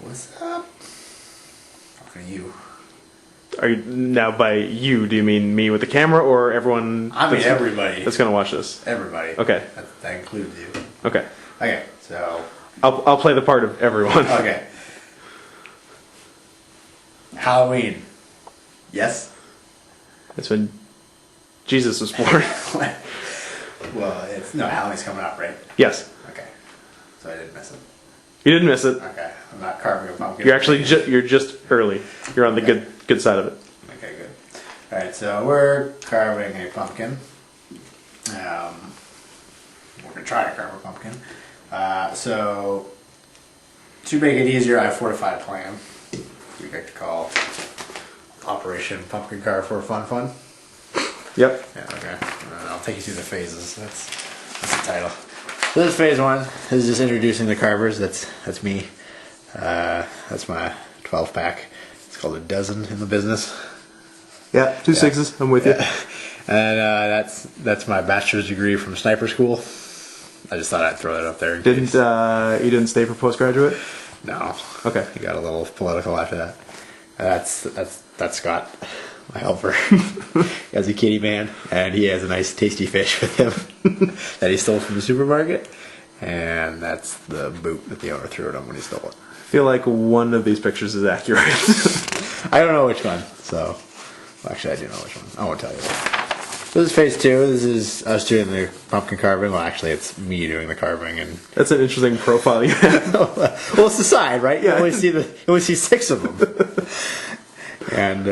What's up? Talking to you. Are you now by you? Do you mean me with the camera or everyone? I mean everybody. That's gonna watch this. Everybody. Okay. That includes you. Okay. Okay. So. I'll play the part of everyone. Okay. Halloween. Yes. That's when Jesus was born. Well, Halloween's coming up, right? Yes. Okay. So I didn't miss it. You didn't miss it. Okay. I'm not carving a pumpkin. You're actually you're just early. You're on the good side of it. Okay, good. All right, so we're carving a pumpkin. We're gonna try to carve a pumpkin. So to make it easier, I fortified a plan. We like to call Operation Pumpkin Carve for Fun. Yep. Yeah. Okay. I'll take you through the phases. That's the title. So this is phase 1. This is just introducing the carvers. That's me. That's my 12 pack. It's called a dozen in the business. Yeah, 2 6s. I'm with you. And that's my bachelor's degree from sniper school. I just thought I'd throw that up there. You didn't stay for postgraduate? No. Okay. He got a little political after that. That's Scott, my helper. He has a kitty man, and he has a nice tasty fish with him that he stole from the supermarket. And that's the boot that the owner threw at him when he stole it. I feel like one of these pictures is accurate. I don't know which one, so... Well, actually, I do know which one. I won't tell you. So this is phase 2. This is us doing the pumpkin carving. Well, actually, it's me doing the carving, and That's an interesting profile you have. well, it's the side, right? Yeah. You only see 6 of them, and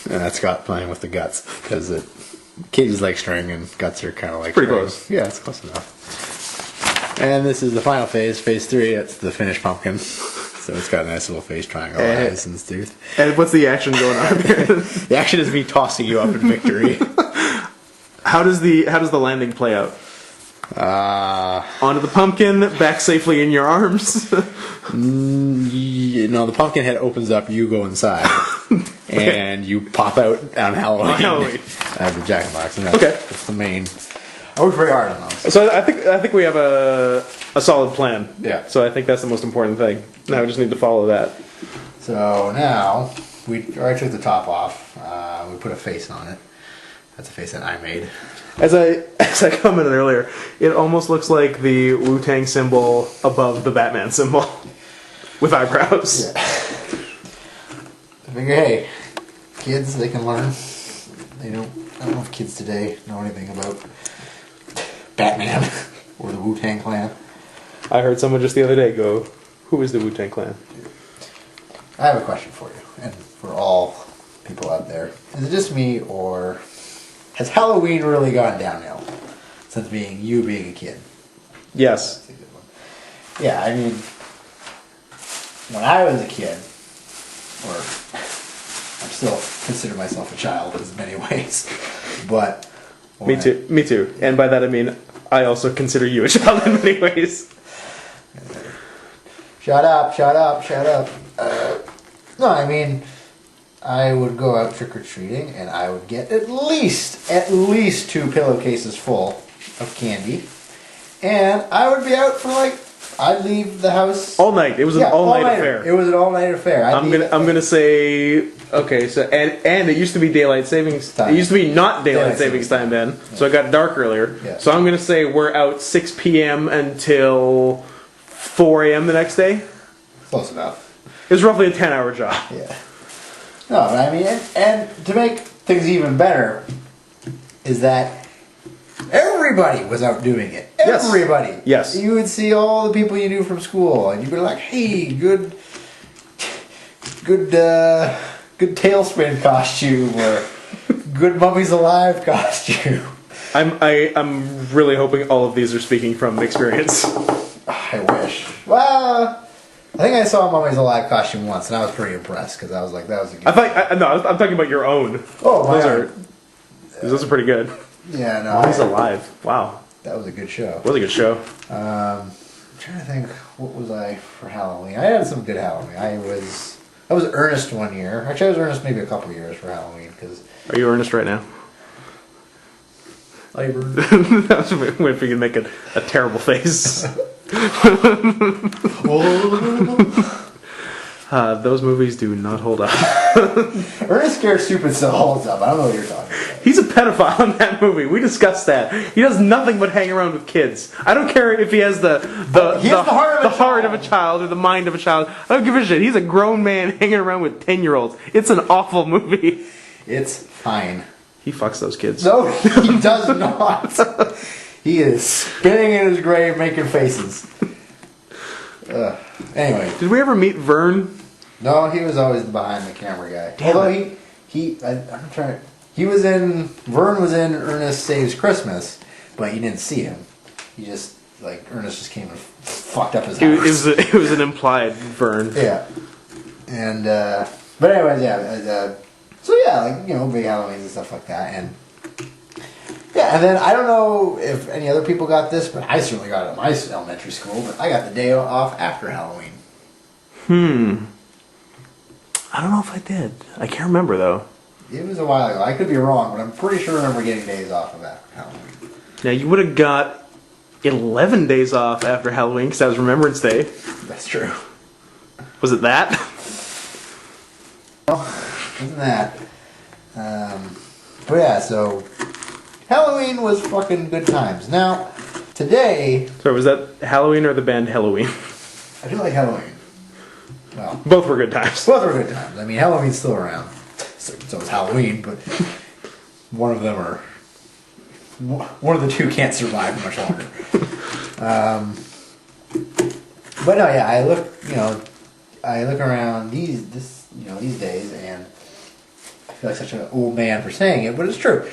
that's Scott playing with the guts because kitty's like string and guts are kind of like Pretty string. close. Yeah, it's close enough. And this is the final phase, phase 3. It's the finished pumpkin. So it's got a nice little face triangle, eyes, and tooth. And what's the action going on here? The action is me tossing you up in victory. How does the landing play out? Onto the pumpkin, back safely in your arms. The pumpkin head opens up, you go inside, and you pop out on Halloween. As a jack-in-the-box. That's the main. I worked very hard on those. So I think we have a solid plan. Yeah. So I think that's the most important thing. Now we just need to follow that. So now we already took the top off. We put a face on it. That's a face that I made. As I commented earlier, it almost looks like the Wu-Tang symbol above the Batman symbol, with eyebrows. Yeah. I figure, hey, kids, they can learn. I don't know if kids today know anything about Batman or the Wu-Tang Clan. I heard someone just the other day go, "Who is the Wu-Tang Clan?" I have a question for you, and for all people out there. Is it just me, or has Halloween really gone downhill since you being a kid? Yes. That's a good one. Yeah, I mean, when I was a kid, or I still consider myself a child in many ways, but... Me too. And by that I mean, I also consider you a child in many ways. Shut up. No, I mean, I would go out trick-or-treating, and I would get at least 2 pillowcases full of candy, and I would be out for I'd leave the house all night. It was an all-night affair. It was an all-night affair. I'm gonna say okay. So and it used to be daylight savings time. It used to be not daylight savings time then. So it got dark earlier. Yeah. So I'm gonna say we're out 6 p.m. until 4 a.m. the next day. Close enough. It was roughly a 10-hour job. Yeah. No, but I mean, and to make things even better, is that everybody was out doing it. Yes. Everybody. Yes. You would see all the people you knew from school, and you'd be like, "Hey, good tailspin costume, or good Mummies Alive costume." I'm really hoping all of these are speaking from experience. I wish. Well, I think I saw a Mummies Alive costume once, and I was pretty impressed because I was like, "That was a good." I'm talking about your own. Oh, those are pretty good. Yeah, no. He's alive. Wow. That was a good show. It was a good show. I'm trying to think, what was I for Halloween? I had some good Halloween. I was Ernest one year. Actually, I was Ernest maybe a couple years for Halloween. Are you Ernest right now? Labor. That was if you can make a terrible face. Those movies do not hold up. Ernest Scared Stupid still holds up. I don't know what you're talking about. He's a pedophile in that movie. We discussed that. He does nothing but hang around with kids. I don't care if he has the heart of a child or the mind of a child. I don't give a shit. He's a grown man hanging around with 10-year-olds. It's an awful movie. It's fine. He fucks those kids. No, he does not. He is spinning in his grave making faces. Anyway. Did we ever meet Vern? No, he was always the behind the camera guy. Damn Although I'm trying. Vern was in Ernest Saves Christmas, but you didn't see him. He just Ernest just came and fucked up his house. It was an implied Vern. Yeah. And but anyways, yeah. So yeah, big Halloweens and stuff like that, and yeah, and then I don't know if any other people got this, but I certainly got it at my elementary school. But I got the day off after Halloween. I don't know if I did. I can't remember though. It was a while ago. I could be wrong, but I'm pretty sure I remember getting days off of after Halloween. Now you would have got 11 days off after Halloween because that was Remembrance Day. That's true. Was it that? Isn't that? But yeah, so Halloween was fucking good times. Now, today... Sorry, was that Halloween or the band Halloween? I do like Halloween. Well, both were good times. Both were good times. I mean, Halloween's still around. So is Halloween, but one of the two can't survive much longer. But no, yeah, I look around these days, and I feel like such an old man for saying it, but it's true.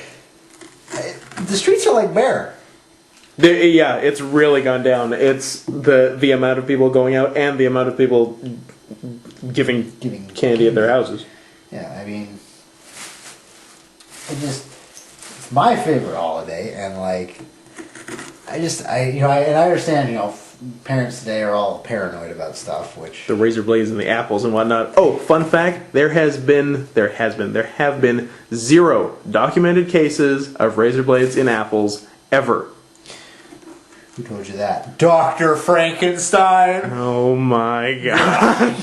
The streets are like bare. Yeah, it's really gone down. It's the amount of people going out and the amount of people giving candy at their houses. Yeah, I mean, it's my favorite holiday, and I understand, parents today are all paranoid about stuff, which... The razor blades and the apples and whatnot. Oh, fun fact, there have been 0 documented cases of razor blades in apples ever. Who told you that? Dr. Frankenstein! Oh my god.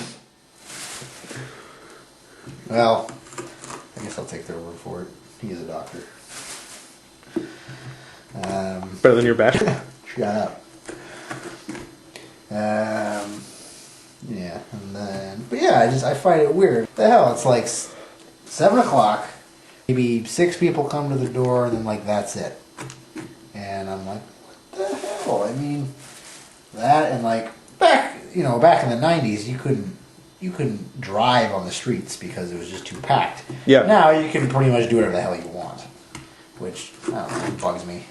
Well, I guess I'll take their word for it. He is a doctor. Better than your bet. Shut up. Yeah, and then... But yeah, I find it weird. What the hell, it's like 7 o'clock, maybe 6 people come to the door, and then that's it. And I'm like, what the hell? I mean, that and back in the 90s, you couldn't drive on the streets because it was just too packed. Yeah. Now you can pretty much do whatever the hell you want, which, I don't know, bugs me.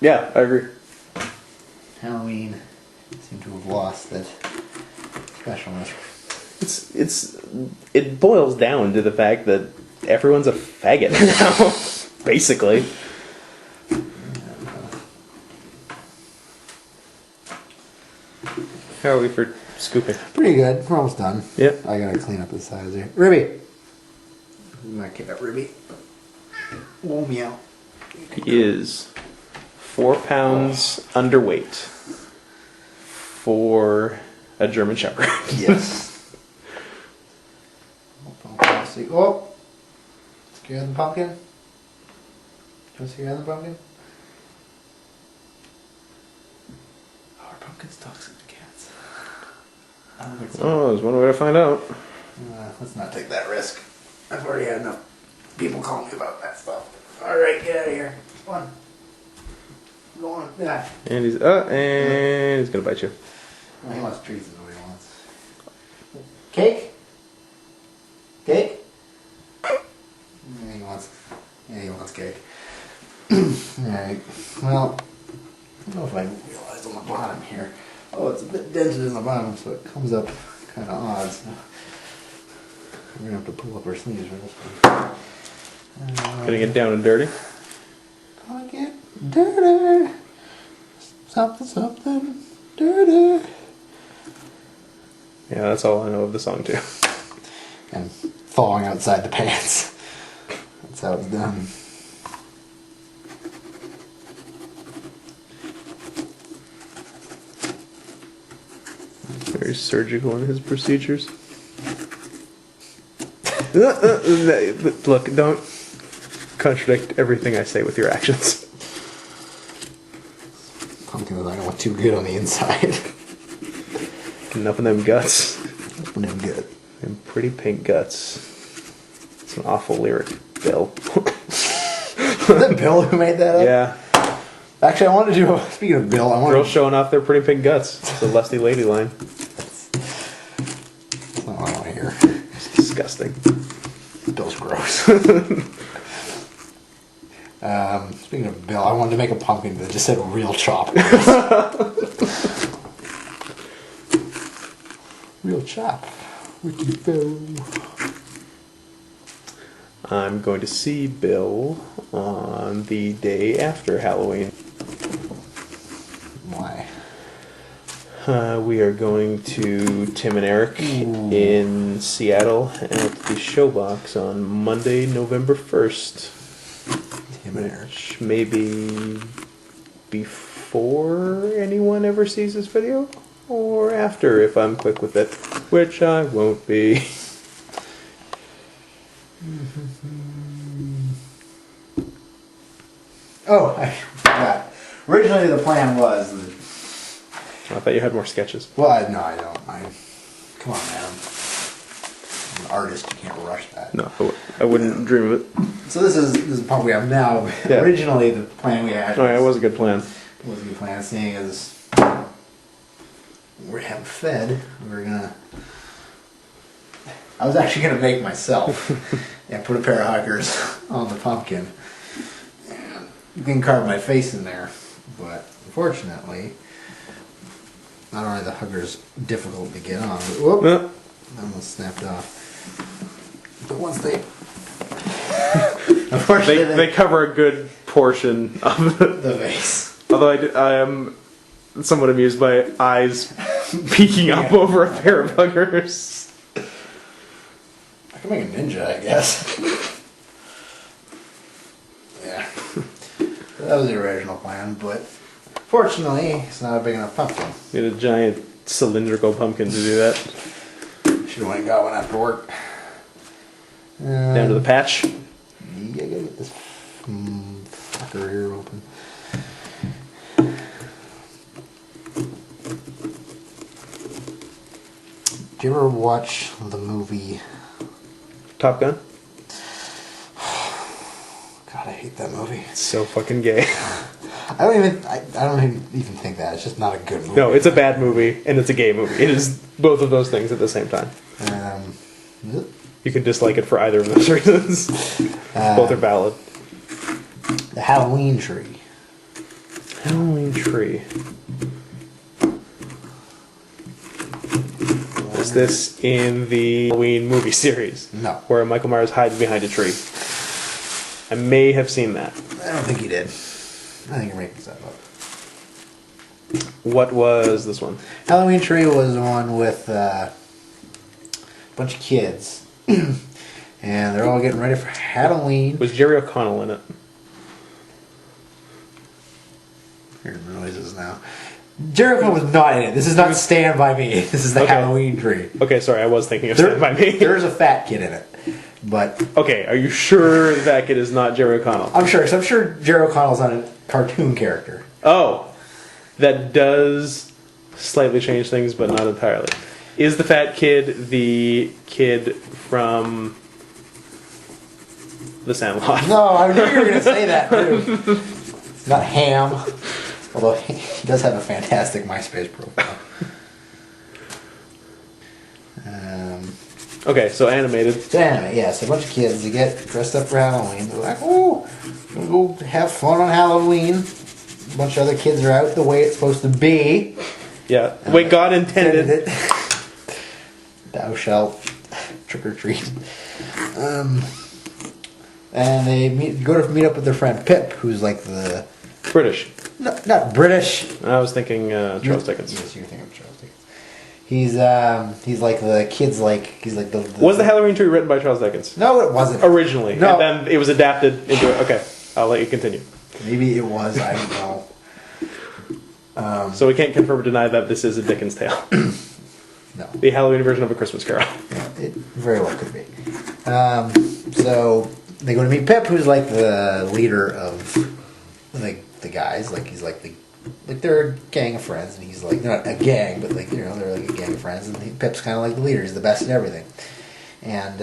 Yeah, I agree. Halloween seem to have lost that specialness. It boils down to the fact that everyone's a faggot now, basically. How are we for scooping? Pretty good. We're almost done. Yep. I gotta clean up the sides here. Ribby! I'm gonna kick up Ribby. Whoa, meow. He is 4 pounds underweight for a German Shepherd. Yes. Oh! Scared the pumpkin? You want to scare the pumpkin? Oh, are pumpkins dogs and cats? I don't think so. Oh, there's one way to find out. Let's not take that risk. I've already had enough people calling me about that stuff. Alright, get out of here. Come on. Go on. Yeah. And he's gonna bite you. Well, he wants treats is what he wants. Cake? Cake? He wants cake. Alright. Well, I don't know if I realized on the bottom here. Oh, it's a bit dented in the bottom, so it comes up kind of odd. So we're gonna have to pull up our sleeves for this one. Gonna get down and dirty. Gonna get dirty. Something dirty. Yeah, that's all I know of the song too. And thawing outside the pants. That's how it's done. Very surgical in his procedures. Look, don't contradict everything I say with your actions. Pumpkin was not going too good on the inside. Enough of them guts. Enough of them good. Them pretty pink guts. It's an awful lyric, Bill. Was that Bill who made that up? Yeah. Actually, I wanted to do, speaking of Bill, Girls showing off their pretty pink guts. It's a lusty lady line. That's not what I want to hear. It's disgusting. Bill's gross. Speaking of Bill, I wanted to make a pumpkin that just said real chop. Real chop. Wiki Bill. I'm going to see Bill on the day after Halloween. Why? We are going to Tim and Eric in Seattle at the Showbox on Monday, November 1st. Tim and Eric. Which maybe before anyone ever sees this video, or after if I'm quick with it, which I won't be. Oh, I forgot. Originally the plan was that... I thought you had more sketches. Well, no, I don't. Come on, man. I'm an artist. You can't rush that. No, I wouldn't dream of it. So this is the pump we have now. Yeah. Originally, the plan we had Oh yeah, it was a good plan. was a good plan, seeing as we're having fed. We're gonna... I was actually gonna make myself and put a pair of huggers on the pumpkin. And you can carve my face in there, but unfortunately, not only are the huggers difficult to get on, but whoop, Well, that almost snapped off. But once they, unfortunately, they cover a good portion of the vase. Although I am somewhat amused by eyes peeking up over a pair of huggers. I can make a ninja, I guess. Yeah. That was the original plan, but fortunately, it's not a big enough pumpkin. You had a giant cylindrical pumpkin to do that. Should have went and got one after work. Down to the patch. Yeah, I gotta get this fucker here open. Do you ever watch the movie? Top Gun? God, I hate that movie. It's so fucking gay. I don't even think that. It's just not a good movie. No, it's a bad movie and it's a gay movie. It is both of those things at the same time. You can dislike it for either of those reasons. Both are valid. The Halloween tree. Halloween tree. Is this in the Halloween movie series? No. Where Michael Myers hides behind a tree. I may have seen that. I don't think he did. I think you're making stuff up. What was this one? Halloween tree was one with a bunch of kids. And they're all getting ready for Halloween. Was Jerry O'Connell in it? Hearing noises now. Jericho was not in it. This is not Stand By Me. This is the Halloween tree. Okay, sorry, I was thinking of Stand By Me. There's a fat kid in it. But okay, are you sure that kid is not Jerry O'Connell? I'm sure, because I'm sure Jerry O'Connell's not a cartoon character. Oh, that does slightly change things, but not entirely. Is the fat kid the kid from The Sandlot? No, I knew you were going to say that too. It's not Ham, although he does have a fantastic MySpace profile. Okay, so animated. It's anime, yeah. So a bunch of kids, they get dressed up for Halloween. They're like, oh, we're going to go have fun on Halloween. A bunch of other kids are out the way it's supposed to be. Yeah, the way God intended it. Thou shalt trick or treat. And they go to meet up with their friend Pip, who's like the... British. No, not British. I was thinking Charles Dickens. Yes, you're thinking of Charles Dickens. He's like the kids he's like the was the Halloween tree written by Charles Dickens? No, it wasn't. Originally. No. And then it was adapted into it. Okay, I'll let you continue. Maybe it was, I don't know. So we can't confirm or deny that this is a Dickens tale. No. The Halloween version of A Christmas Carol. Yeah, it very well could be. So they go to meet Pip, who's like the leader of the guys. Like he's like they're a gang of friends, and he's like they're not a gang, but like they're like a gang of friends, and Pip's kind of like the leader. He's the best at everything. And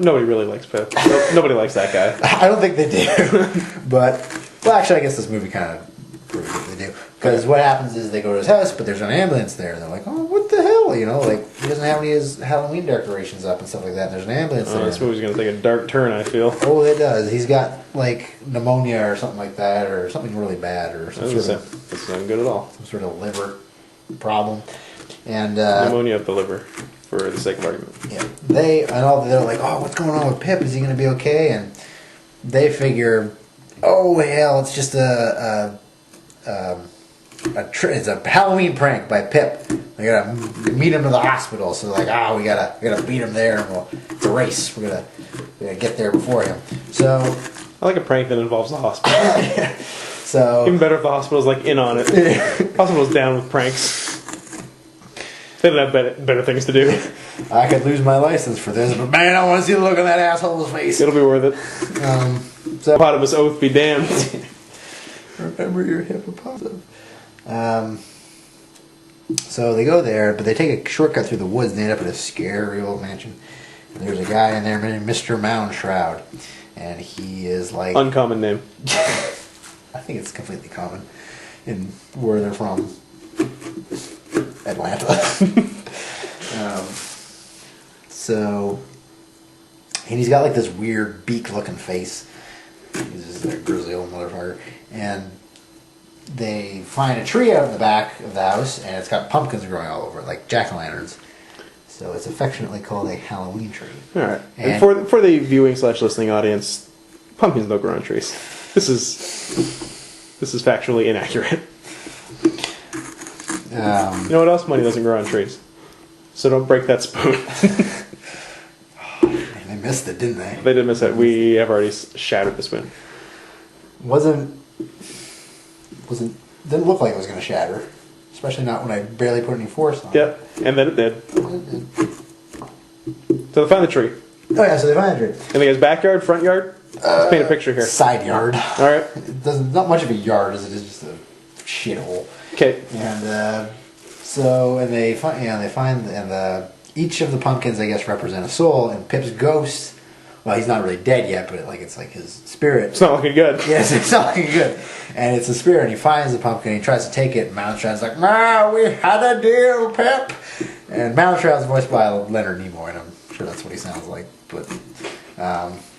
nobody really likes Pip. Nobody likes that guy. I don't think they do. But well, actually, I guess this movie kind of proves that they do. Because what happens is they go to his house, but there's an ambulance there. And they're like, oh, what the hell? You know, like, he doesn't have any of his Halloween decorations up and stuff like that. And there's an ambulance there. This movie's going to take a dark turn, I feel. Oh, it does. He's got, like, pneumonia or something like that, or something really bad, or some sort of... That's not good at all. Some sort of liver problem. And, pneumonia of the liver, for the sake of argument. Yeah. They're like, oh, what's going on with Pip? Is he going to be okay? And they figure, oh, hell, it's just it's a Halloween prank by Pip. We gotta meet him to the hospital. So like, we gotta beat him there, and it's a race. We gotta get there before him. So I like a prank that involves the hospital. Yeah. So even better if the hospital's like in on it. Hospital's down with pranks. They don't have better things to do. I could lose my license for this, but man, I want to see the look on that asshole's face. It'll be worth it. So hippopotamus oath be damned. Remember your hippopotamus. So they go there, but they take a shortcut through the woods and they end up at a scary old mansion. And there's a guy in there named Mr. Moundshroud. And he is like... Uncommon name. I think it's completely common in where they're from. Atlanta. And he's got like this weird beak-looking face. He's just a grizzly old motherfucker. And they find a tree out in the back of the house, and it's got pumpkins growing all over it, like jack-o'-lanterns. So it's affectionately called a Halloween tree. All right. And for the viewing / listening audience, pumpkins don't grow on trees. This is factually inaccurate. You know what else? Money doesn't grow on trees. So don't break that spoon. They missed it, didn't they? They did miss it. We have already shattered the spoon. Didn't look like it was going to shatter. Especially not when I barely put any force on it. Yep, and then it did. So they find the tree. Oh yeah, so they find the tree. And they guy's backyard, front yard? Let's paint a picture here. Side yard. Alright. Not much of a yard as it is just a shithole. Okay. And they find each of the pumpkins I guess represent a soul, and Pip's ghost, well, he's not really dead yet, but it's like his spirit. It's not looking good. Yes, it's not looking good. And it's a spirit, and he finds the pumpkin, he tries to take it, and Moundshroud's like, "Nah, we had a deal, Pip." And Moundshroud's voiced by Leonard Nimoy, and I'm sure that's what he sounds like, but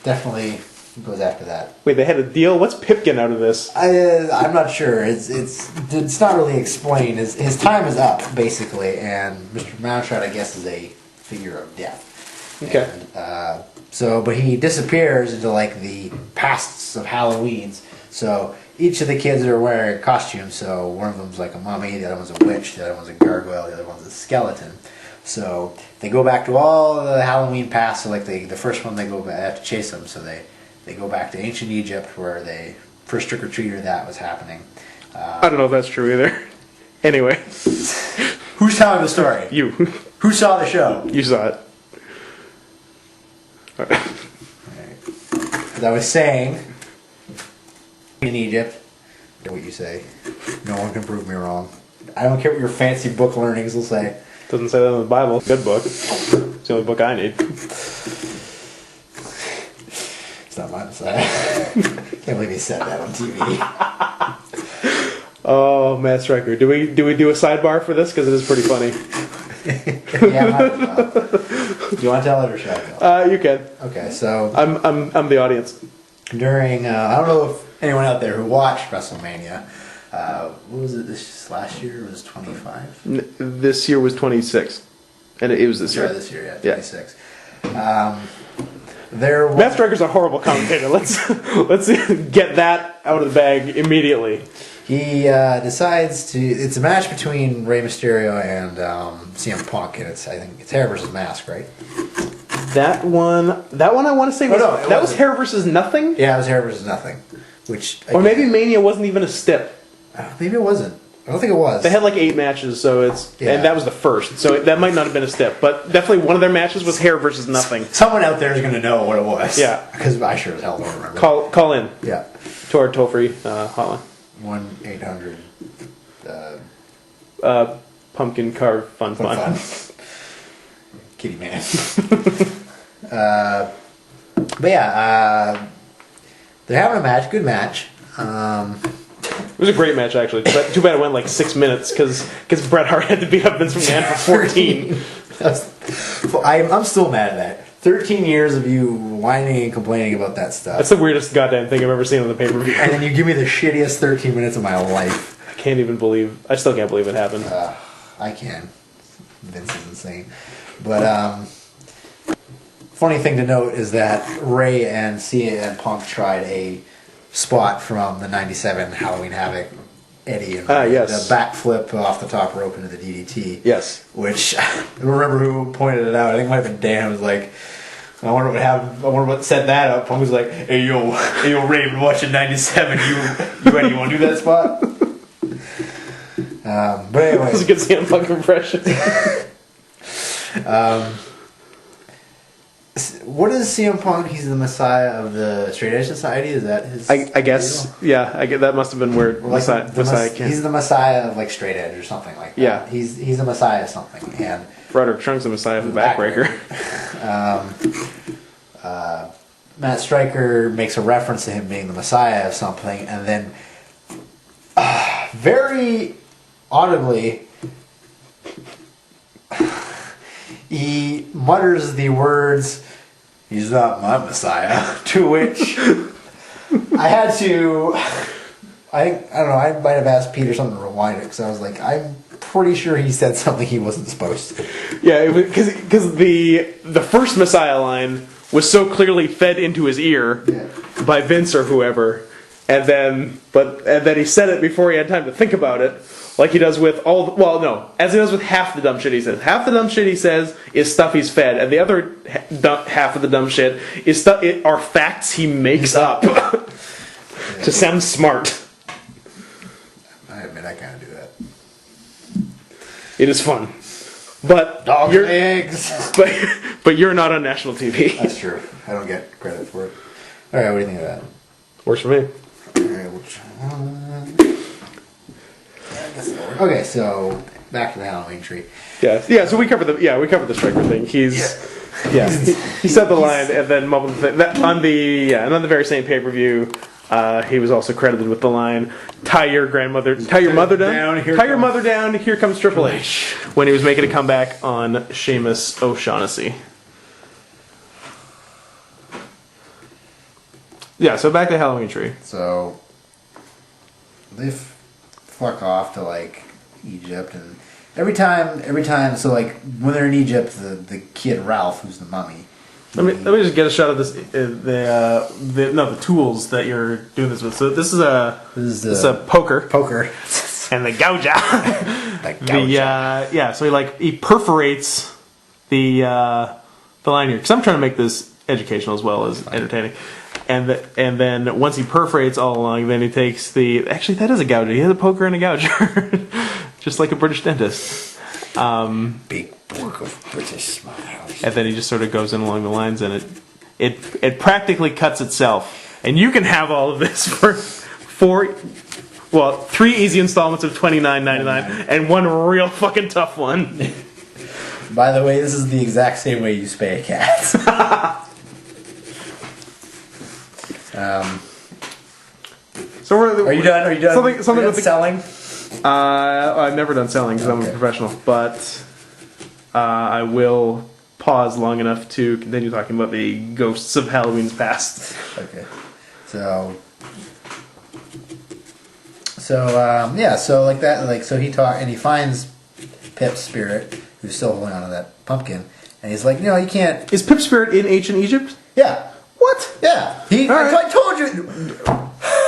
definitely goes after that. Wait, they had a deal? What's Pip getting out of this? I'm not sure. It's not really explained. His time is up, basically, and Mr. Moundshroud, I guess, is a figure of death. Okay. And, but he disappears into like the pasts of Halloween's. So each of the kids are wearing costumes. So one of them's like a mummy, the other one's a witch, the other one's a gargoyle, the other one's a skeleton. So they go back to all the Halloween past. So like the first one, they have to chase them. So they go back to ancient Egypt where they first trick or treater that was happening. I don't know if that's true either. Anyway, who's telling the story? You. Who saw the show? You saw it. As I was saying, in Egypt, do what you say. No one can prove me wrong. I don't care what your fancy book learnings will say. Doesn't say that in the Bible. Good book. It's the only book I need. It's not mine to say. Can't believe he said that on TV. Oh, Matt Stryker. Do we do a sidebar for this? Because it is pretty funny. Yeah, might as well. Do you want to tell it or should I tell? You can. Okay, so I'm the audience. During I don't know if anyone out there who watched WrestleMania, what was it this last year? It was 25. This year was 26, and it was this year. Sorry, this year, yeah, 26. Matt Stryker's a horrible commentator. Let's get that out of the bag immediately. He decides to. It's a match between Rey Mysterio and CM Punk, and I think it's hair versus mask, right? That one I want to say was that was hair versus nothing. Yeah, it was hair versus nothing. Which or maybe Mania wasn't even a stip. Maybe it wasn't. I don't think it was. They had like 8 matches, so and that was the first, so that might not have been a step, but definitely one of their matches was hair versus nothing. Someone out there is going to know what it was. Yeah, because I sure as hell don't remember. Call in. Yeah, to our toll-free hotline. 1-800. Pumpkin carve fun. Kitty man. But yeah, they're having a match. Good match. It was a great match, actually. But too bad it went like 6 minutes because Bret Hart had to beat up Vince McMahon for 14. I'm still mad at that. 13 years of you whining and complaining about that stuff. That's the weirdest goddamn thing I've ever seen on the pay-per-view. And then you give me the shittiest 13 minutes of my life. I still can't believe it happened. I can. Vince is insane. But, funny thing to note is that Ray and CM Punk tried a spot from the 97 Halloween Havoc Eddie and yes. the backflip off the top rope into the DDT. Yes. Which, I don't remember who pointed it out. I think it might have been Dan. It was like, I wonder what happened. I wonder what set that up. Punk was like, hey yo, Ray, been watching 97. You ready? You want to do that spot? But anyway. That was a good CM Punk impression. What is CM Punk? He's the Messiah of the Straight Edge Society. Is that his? I guess. Deal? Yeah. I get that. Must have been where Messiah came. He's the Messiah of like Straight Edge or something like that. Yeah. He's the Messiah of something. And Roderick Strong's the Messiah of the Backbreaker. Matt Stryker makes a reference to him being the Messiah of something, and then very audibly he mutters the words, "He's not my Messiah," to which I had to, I don't know, I might have asked Pete or something to rewind it, because I was like, I'm pretty sure he said something he wasn't supposed to. Yeah, because the first Messiah line was so clearly fed into his ear by Vince or whoever, and then he said it before he had time to think about it. Like he does with as he does with half the dumb shit he says. Half the dumb shit he says is stuff he's fed, and the other half of the dumb shit is are facts he makes up to sound smart. I admit I kind of do that. It is fun, but dog eggs. But you're not on national TV. That's true. I don't get credit for it. All right, what do you think of that? Works for me. All right, okay, so back to the Halloween tree. Yeah. So we covered the Striker thing. He said the line and then mumbled the thing. On the very same pay-per-view, he was also credited with the line, tie your mother down, here comes Triple H, when he was making a comeback on Sheamus O'Shaughnessy. Yeah, so back to Halloween tree. So they fuck off to like Egypt, and every time, so like when they're in Egypt, the kid Ralph, who's the mummy. Let me just get a shot of this. The tools that you're doing this with. So this is a poker, and the gouger. So he perforates the line here, because I'm trying to make this educational as well as entertaining. And then once he perforates all along, then he takes actually that is a gouger. He has a poker and a gouger, just like a British dentist. Big book of British smiles. And then he just sort of goes in along the lines, and it practically cuts itself. And you can have all of this for 3 easy installments of $29.99 and one real fucking tough one. By the way, this is the exact same way you spay a cat. So are you done? Something with selling? I've never done selling because I'm a professional, but I will pause long enough to continue talking about the ghosts of Halloween's past. Okay. So like that, so he finds Pip's spirit, who's still holding on to that pumpkin, and he's like, no, you can't. Is Pip's spirit in ancient Egypt? Yeah. What? Yeah. I told you.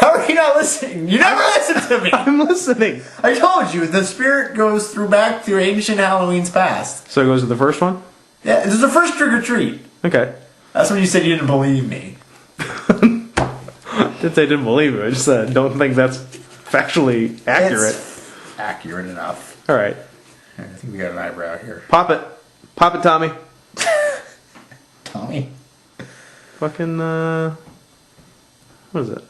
How are you not listening? You never listen to me. I'm listening. I told you the spirit goes back through ancient Halloween's past. So it goes to the first one? Yeah, this is the first trick or treat. Okay. That's when you said you didn't believe me. I didn't say I didn't believe you. I just don't think that's factually accurate. It's accurate enough. All right. I think we got an eyebrow here. Pop it, Tommy. Tommy. Fucking what is it?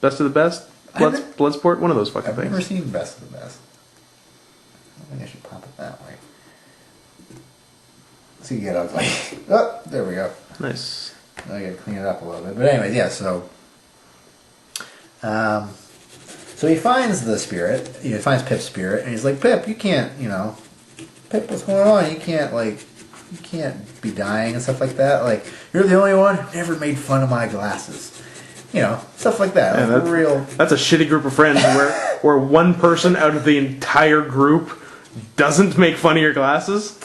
Best of the Best? Bloodsport? One of those fucking I've things. never seen Best of the Best. I think I should pop it that way. So you get ugly. Oh, there we go. Nice. I gotta clean it up a little bit. But anyways, yeah, so so he finds the spirit, he finds Pip's spirit, and he's like, Pip, you can't, Pip, what's going on? You can't be dying and stuff like that. Like, you're the only one who never made fun of my glasses. Stuff like that. Yeah, that's a shitty group of friends where one person out of the entire group doesn't make fun of your glasses.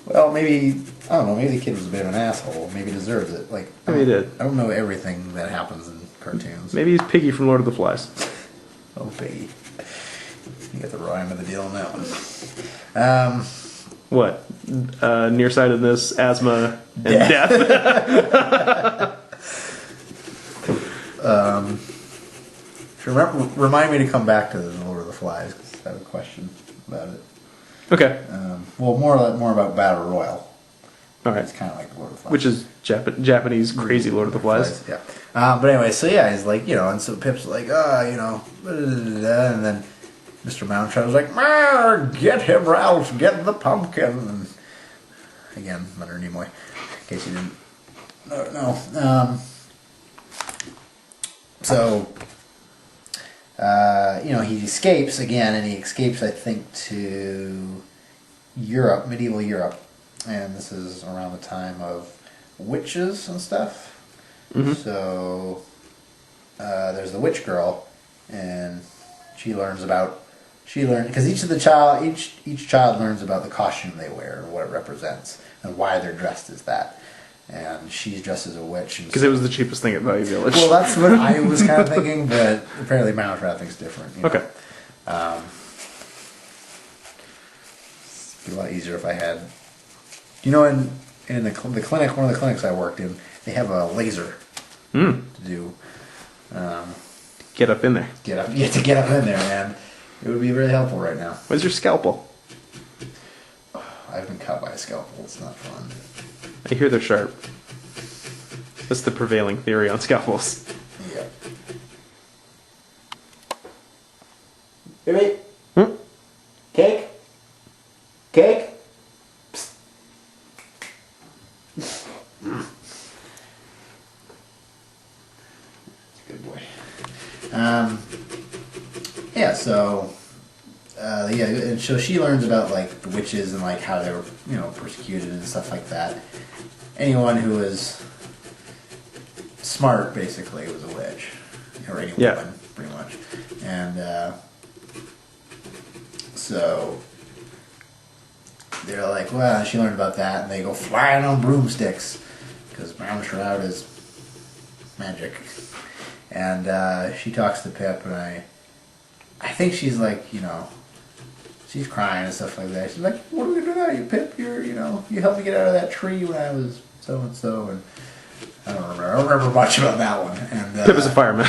Well, maybe, I don't know, maybe the kid was a bit of an asshole. Maybe he deserves it. Like, Maybe he did. I don't know everything that happens in cartoons. Maybe he's Piggy from Lord of the Flies. Oh, Piggy. You got the raw end of the deal on that one. What? Nearsightedness, asthma, and death. Remind me to come back to the Lord of the Flies, because I have a question about it. Okay. Well, more about Battle Royal. All right. It's kind of like Lord of the Flies. Which is Japanese crazy Lord of the Flies. Yeah. But anyway, so yeah, he's like, and so Pip's like, and then Mr. Mountshot was like, get him, Ralph, get the pumpkin. And again, Leonard Nimoy, in case you didn't know. So, he escapes again, and he escapes, I think, to Europe, medieval Europe. And this is around the time of witches and stuff. Mm-hmm. So, there's the witch girl, and because each child learns about the costume they wear and what it represents and why they're dressed as that. And she's dressed as a witch. Because it was the cheapest thing at Value Village. Well, that's what I was kind of thinking, but apparently Mount Rat thinks different. Okay. It'd be a lot easier if I had... in the clinic, one of the clinics I worked in, they have a laser to do... get up in there. You have to get up in there, and it would be really helpful right now. Where's your scalpel? I've been cut by a scalpel. It's not fun. I hear they're sharp. That's the prevailing theory on scalpels. Yeah. Baby? Cake? Cake? Psst. Good boy. Yeah, so... and so she learns about like the witches and like how they were, persecuted and stuff like that. Anyone who was smart basically was a witch, or any woman, pretty much. And so they're like, well, she learned about that, and they go flying on broomsticks because Brown Shroud is magic. And she talks to Pip, and I think she's like, she's crying and stuff like that. She's like, what are we going to do now, you Pip? You helped me get out of that tree when I was so-and-so. And I don't remember much about that one. And Pip is a fireman.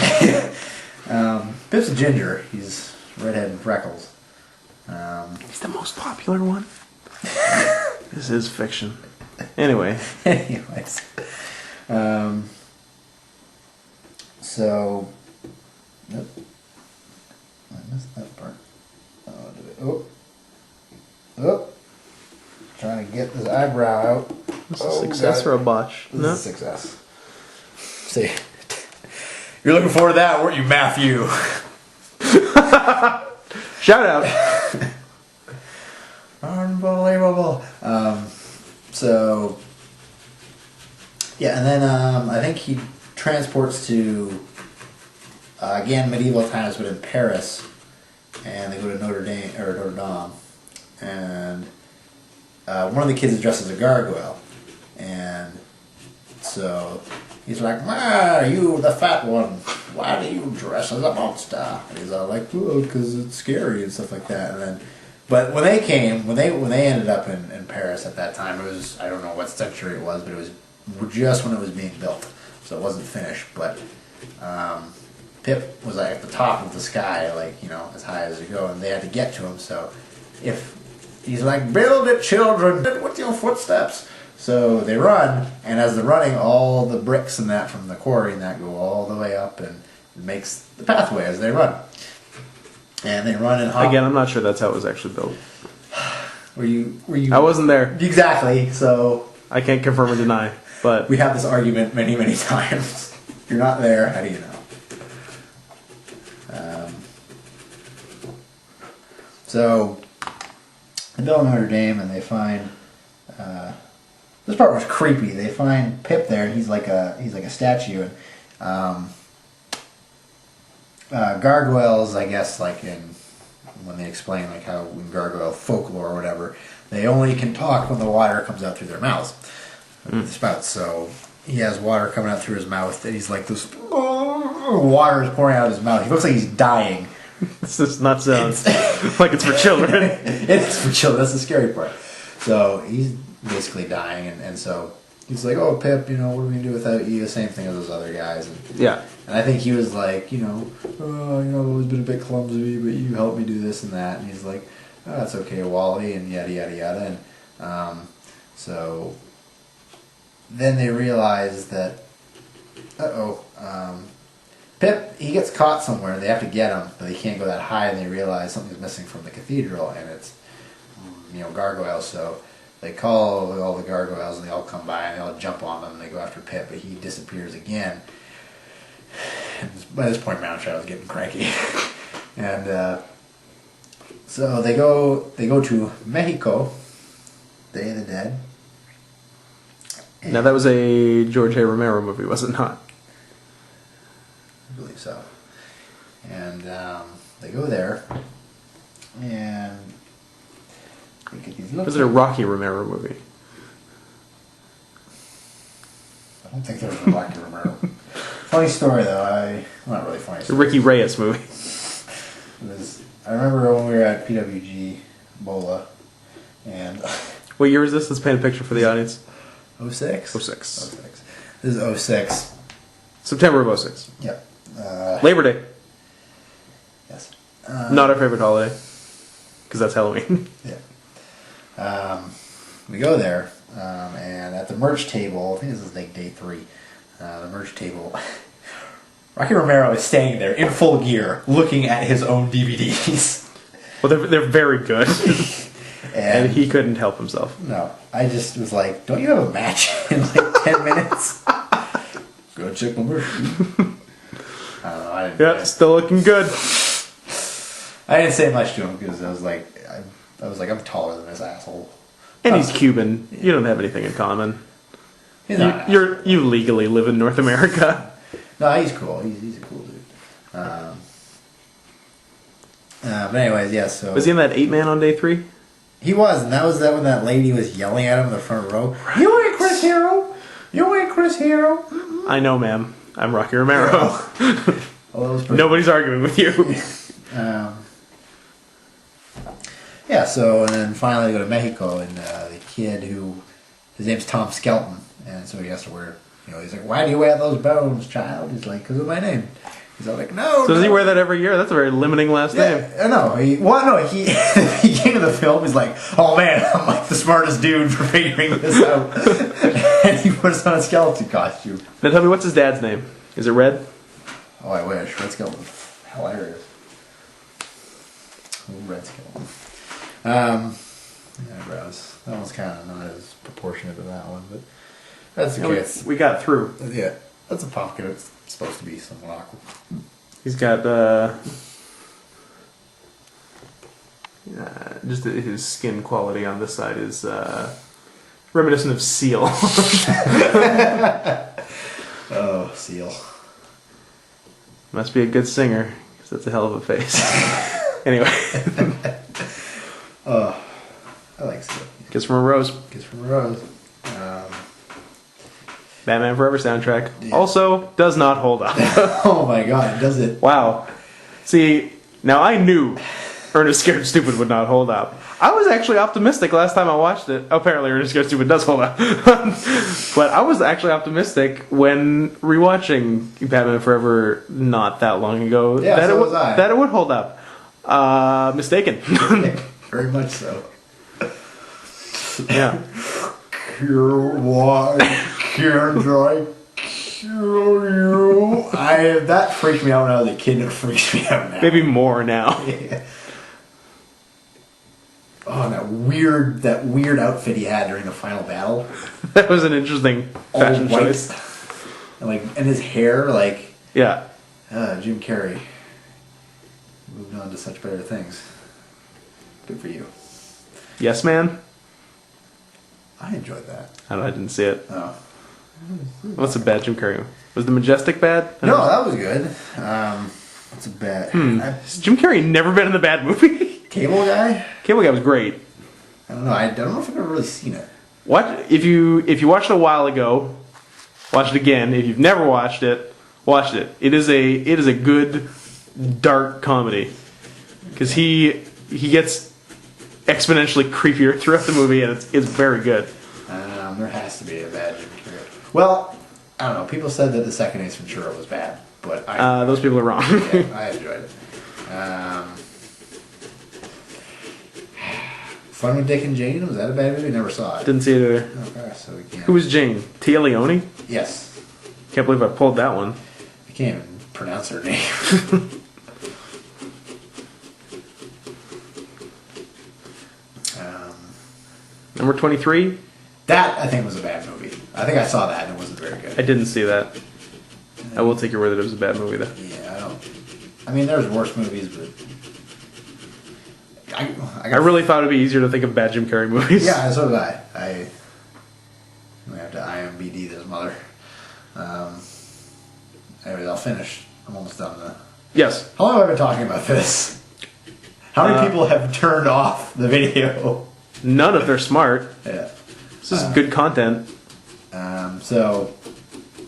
Pip's a ginger. He's redhead and freckles. He's the most popular one. This is fiction. Anyway. Anyways. So... Nope. I missed that part. Oh. Trying to get this eyebrow out. This is a success or a botch? This is a success. See. You're looking forward to that, weren't you, Matthew? Shout out. Unbelievable. So, yeah, and then I think he transports to, again, medieval times, but in Paris. And they go to Notre Dame, and one of the kids is dressed as a gargoyle, and so he's like, you the fat one, why do you dress as a monster? And he's all like, oh, because it's scary and stuff like that. And then, but when they ended up in Paris at that time, it was, I don't know what century it was, but it was just when it was being built, so it wasn't finished. But Pip was like at the top of the sky, like, you know, as high as you go, and they had to get to him. So if he's like, build it, children, with your footsteps. So they run, and as they're running, all the bricks and that from the quarry and that go all the way up, and it makes the pathway as they run. And they run and hop. Again, I'm not sure that's how it was actually built. Were you? I wasn't there. Exactly. So I can't confirm or deny. But we have this argument many, many times. If you're not there, how do you know? So they build Notre Dame, and they find. This part was creepy. They find Pip there, and he's like a statue, and gargoyles, I guess, like when they explain like how in gargoyle folklore or whatever, they only can talk when the water comes out through their mouths, the spouts. So he has water coming out through his mouth, and he's like this. Water is pouring out of his mouth. He looks like he's dying. This does not sound like it's for children. It's for children. That's the scary part. So he's basically dying, and so he's like, "Oh, Pip, you know, what are we gonna do without you?" Same thing as those other guys. And, yeah. And I think he was like, you know, "Oh, you know, I've always been a bit clumsy, but you helped me do this and that." And he's like, "Oh, that's okay, Wally," and yada yada yada. And so then they realize that, Pip, he gets caught somewhere, and they have to get him, but they can't go that high, and they realize something's missing from the cathedral, and it's, you know, gargoyles. So they call all the gargoyles, and they all come by, and they all jump on them, and they go after Pip, but he disappears again. And by this point, Mountain Shadow's getting cranky. And so they go to Mexico, Day of the Dead. Now that was a George A. Romero movie, was it not? I believe so. And they go there, and they get these. Was it a Rocky Romero movie? I don't think there was a Rocky Romero. Funny story though. Not really funny. The Ricky Reyes movie. I remember when we were at PWG Bola, and what year is this? Let's paint a picture for the audience. 06? 06. This is 06. September of 06. Yep. Labor Day. Yes. Not our favorite holiday, because that's Halloween. Yeah. We go there, and at the merch table, I think this is like day 3, the merch table, Rocky Romero is standing there in full gear, looking at his own DVDs. Well, they're very good. And he couldn't help himself. No. I just was like, don't you have a match in like 10 minutes? Go check my merch. I don't know. I didn't. Yeah, still looking good. I didn't say much to him because I was like, I'm taller than this asshole. And he's Cuban. You don't have anything in common. He's not. You legally live in North America. No, he's cool. He's a cool dude. But anyways, yeah. So was he in that 8-man on day 3? He was, and that was that when that lady was yelling at him in the front row. You ain't Chris Hero. You ain't Chris Hero. I know, ma'am. I'm Rocky Romero. Well, nobody's arguing with you. Yeah, so, and then finally they go to Mexico, and the kid his name's Tom Skelton, and so he has to wear, you know, he's like, why do you wear those bones, child? He's like, because of my name. He's all like, no. So does he wear that every year? That's a very limiting last name. I know. He came to the film, he's like, oh man, I'm like the smartest dude for figuring this out. And he puts on a skeleton costume. Now tell me, what's his dad's name? Is it Red? Oh, I wish. Red Skeleton's hilarious. Oh, Red Skeleton. Eyebrows. That one's kind of not as proportionate to that one, but that's okay. We got through. Yeah, that's a pumpkin. It's supposed to be somewhat awkward. He's got just his skin quality on this side is reminiscent of Seal. Oh, Seal. Must be a good singer, because that's a hell of a face. Anyway. Oh, I like Seal. Kiss from a Rose. Kiss from a Rose. Batman Forever soundtrack. Yeah. Also, does not hold up. Oh my god, does it? Wow. See, now I knew Ernest Scared Stupid would not hold up. I was actually optimistic last time I watched it. Apparently, Ernest Scared Stupid does hold up. But I was actually optimistic when rewatching Batman Forever not that long ago that it would hold up. Mistaken. Very much so. Yeah. That freaked me out when I was a kid, and it freaks me out now. Maybe more now. Yeah. Oh, that weird outfit he had during the final battle. That was an interesting fashion choice. And his hair, yeah. Jim Carrey moved on to such better things. Good for you. Yes, Man. I enjoyed that. I didn't see it. Oh. What's a bad Jim Carrey? Was The Majestic bad? No, that was good. What's a bad? Has Jim Carrey never been in the bad movie? Cable Guy? Cable Guy was great. I don't know. I don't know if I've ever really seen it. If you watched it a while ago, watch it again. If you've never watched it, watch it. It is a good dark comedy because he gets exponentially creepier throughout the movie, and it's very good. There has to be a bad Jim Carrey. Well, I don't know. People said that the second Ace Ventura was bad, but those people are wrong. Yeah, I enjoyed it. Fun with Dick and Jane, was that a bad movie? Never saw it. Didn't see it either. Okay, so we can't. Who was Jane? Tia Leone? Yes. Can't believe I pulled that one. I can't even pronounce her name. Number 23? That, I think, was a bad movie. I think I saw that and it wasn't very good. I didn't see that. I will take your word that it was a bad movie, though. Yeah, I mean, there's worse movies, but... I really thought it'd be easier to think of bad Jim Carrey movies. Yeah, so did I. I have to IMBD this mother. Anyways, I'll finish. I'm almost done. Yes. How long have I been talking about this? How many people have turned off the video? None if they're smart. Yeah. This is good content. So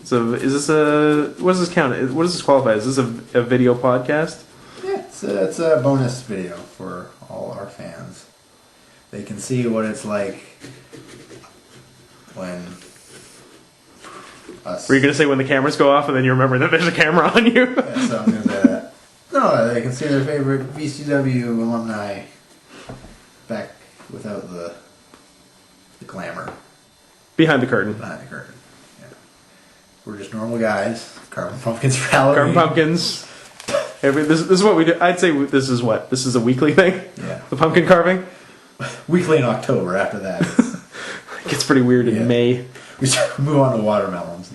is this a... What does this count? What does this qualify? Is this a video podcast? Yeah, it's a bonus video for all our fans. They can see what it's like when us... Were you going to say when the cameras go off and then you remember that there's a camera on you? Yeah, so I'm going to say that. No, they can see their favorite VCW alumni back without the glamour. Behind the curtain. Behind the curtain. Yeah. We're just normal guys. Carving pumpkins for Halloween. Carving pumpkins. This is what we do. I'd say this is what? This is a weekly thing? Yeah. The pumpkin carving? Weekly in October after that. It gets pretty weird in May. We move on to watermelons.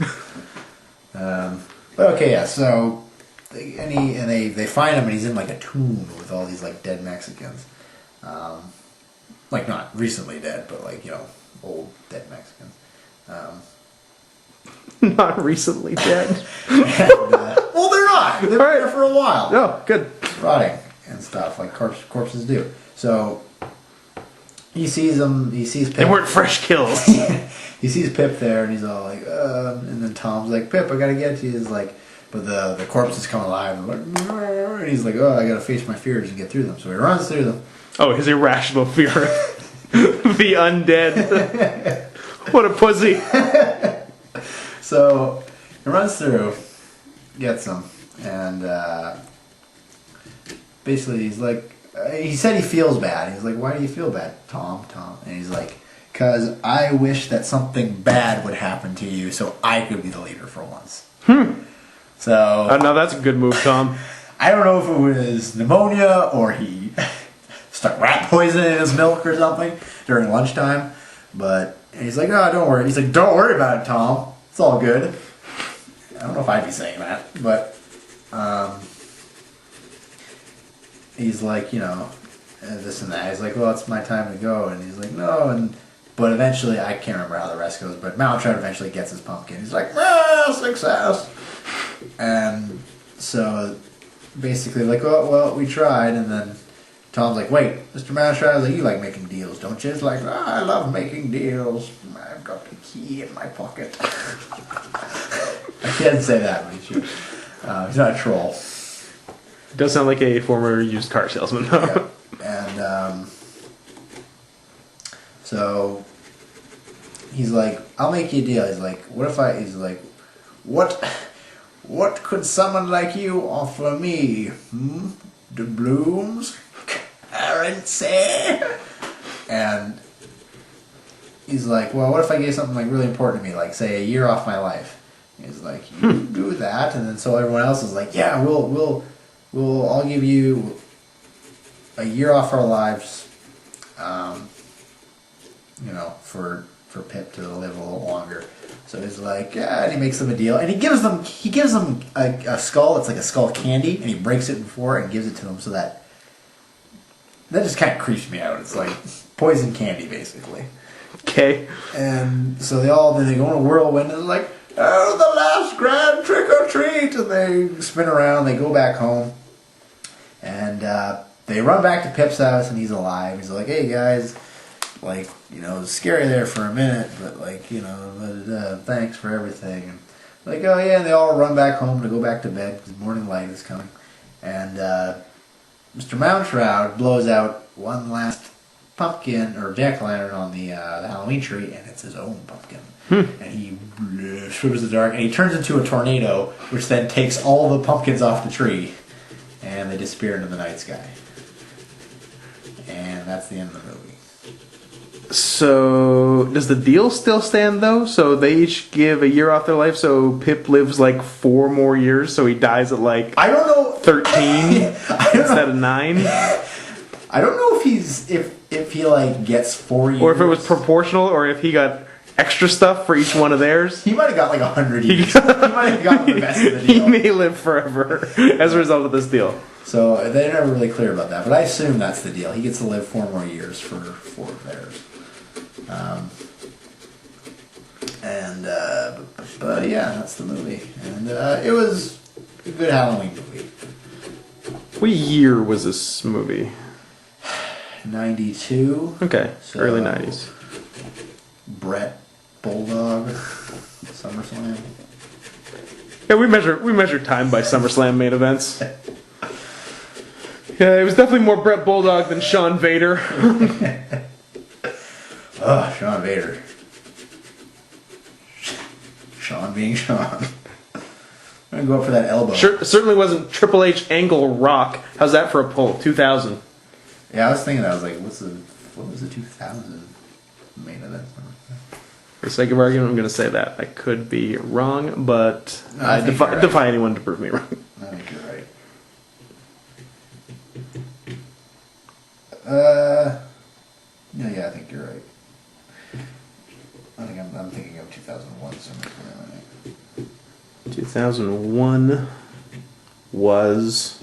But okay, yeah, so they find him and he's in like a tomb with all these like dead Mexicans. Like not recently dead, but like, old dead Mexicans. Not recently dead. Well, they're not. They've been there for a while. Oh, good. Rotting and stuff like corpses do. So he sees them. He sees Pip. They weren't fresh kills. He sees Pip there, and he's all like, and then Tom's like, Pip, I gotta get you. He's like, but the corpses come alive, and he's like, oh, I gotta face my fears and get through them. So he runs through them. Oh, his irrational fear. The undead. What a pussy. So he runs through, gets them, and basically he's like, he said he feels bad. He's like, why do you feel bad, Tom? And he's like, because I wish that something bad would happen to you so I could be the leader for once. So... no, that's a good move, Tom. I don't know if it was pneumonia or he stuck rat poison in his milk or something during lunchtime. But he's like, oh, don't worry. He's like, don't worry about it, Tom. It's all good. I don't know if I'd be saying that, but he's like, this and that. He's like, well, it's my time to go. And he's like, no. But eventually, I can't remember how the rest goes, but Maltrout eventually gets his pumpkin. He's like, success. And so basically, like, oh, well, we tried. And then Tom's like, wait, Mr. Maltrout, like, you like making deals, don't you? It's like, I love making deals. I've got the key in my pocket. I can't say that, but he should. He's not a troll. Does sound like a former used car salesman, though. Yeah. And so he's like, I'll make you a deal. He's like, he's like, what could someone like you offer me? Doubloons? Currency? And he's like, well, what if I gave something like really important to me, like say a year off my life? He's like, you do that, and then so everyone else is like, yeah, I'll give you a year off our lives, you know, for Pip to live a little longer. So he's like, yeah, and he makes them a deal, and he gives them a skull. It's like a skull candy, and he breaks it in four and gives it to them. So that just kind of creeps me out. It's like poison candy, basically. Okay. And so they go in a whirlwind, and they're like, oh, the last grand trick or treat, and they spin around. They go back home, and they run back to Pip's house, and he's alive. He's like, hey guys, like, you know, it was scary there for a minute, but like, you know, thanks for everything. And like, oh yeah, and they all run back home to go back to bed because morning light is coming. And Mr. Mounshroud blows out one last pumpkin or jack-o'-lantern on the Halloween tree, and it's his own pumpkin. And he shivers in the dark, and he turns into a tornado, which then takes all the pumpkins off the tree, and they disappear into the night sky. And that's the end of the movie. So, does the deal still stand, though? So they each give a year off their life, so Pip lives like 4 more years, so he dies at like... I don't know... 13 instead of 9? I don't know if he like gets 4 years. Or if it was proportional, or if he got extra stuff for each one of theirs. He might have got like 100 years. He might have gotten the best of the deal. He may live forever as a result of this deal. So they're never really clear about that, but I assume that's the deal. He gets to live 4 more years for 4 of theirs. But yeah, that's the movie. And it was a good Halloween movie. What year was this movie? 92. Okay, so early 90s. Brett Bulldog SummerSlam. Yeah, we measure time by SummerSlam main events. Yeah, it was definitely more Brett Bulldog than Sean Vader. Oh, Sean Vader. Sean being Sean. I'm gonna go up for that elbow. Sure, certainly wasn't Triple H Angle Rock. How's that for a poll? 2000. Yeah, I was thinking that. I was like, what was the 2000 main event? For the sake of argument, I'm going to say that. I could be wrong, but No, I defy anyone to prove me wrong. I think you're right. Yeah, I think you're right. I think I'm thinking of 2001 SummerSlam. 2001 was...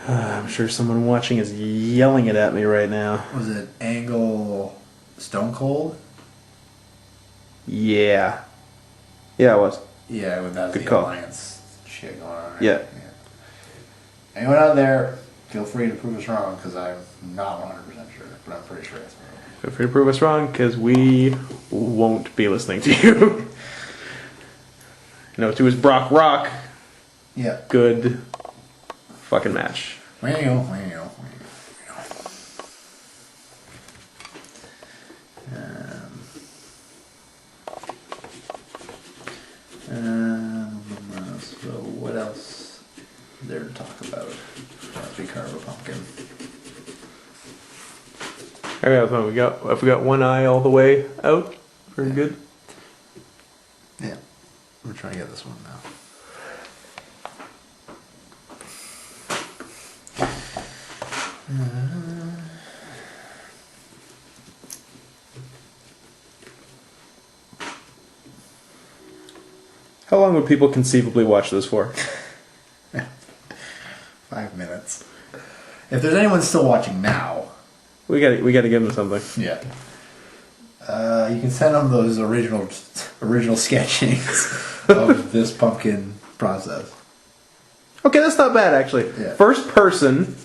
I'm sure someone watching is yelling it at me right now. Was it Angle Stone Cold? Yeah. Yeah, it was. Yeah, that was Good the call. Alliance shit going on. Right? Yeah. Anyone out there, feel free to prove us wrong, because I'm not 100% sure, but I'm pretty sure it's wrong. Feel free to prove us wrong, because we won't be listening to you. No, to his Brock Rock. Yeah. Good fucking match. So what else is there to talk about as we carve a pumpkin? Alright, so we got one eye all the way out. Very good. Yeah. We're trying to get this one now. How long would people conceivably watch this for? 5 minutes. If there's anyone still watching now, We got to give them something. yeah. You can send them those original sketchings of this pumpkin process. Okay, that's not bad actually. Yeah. First person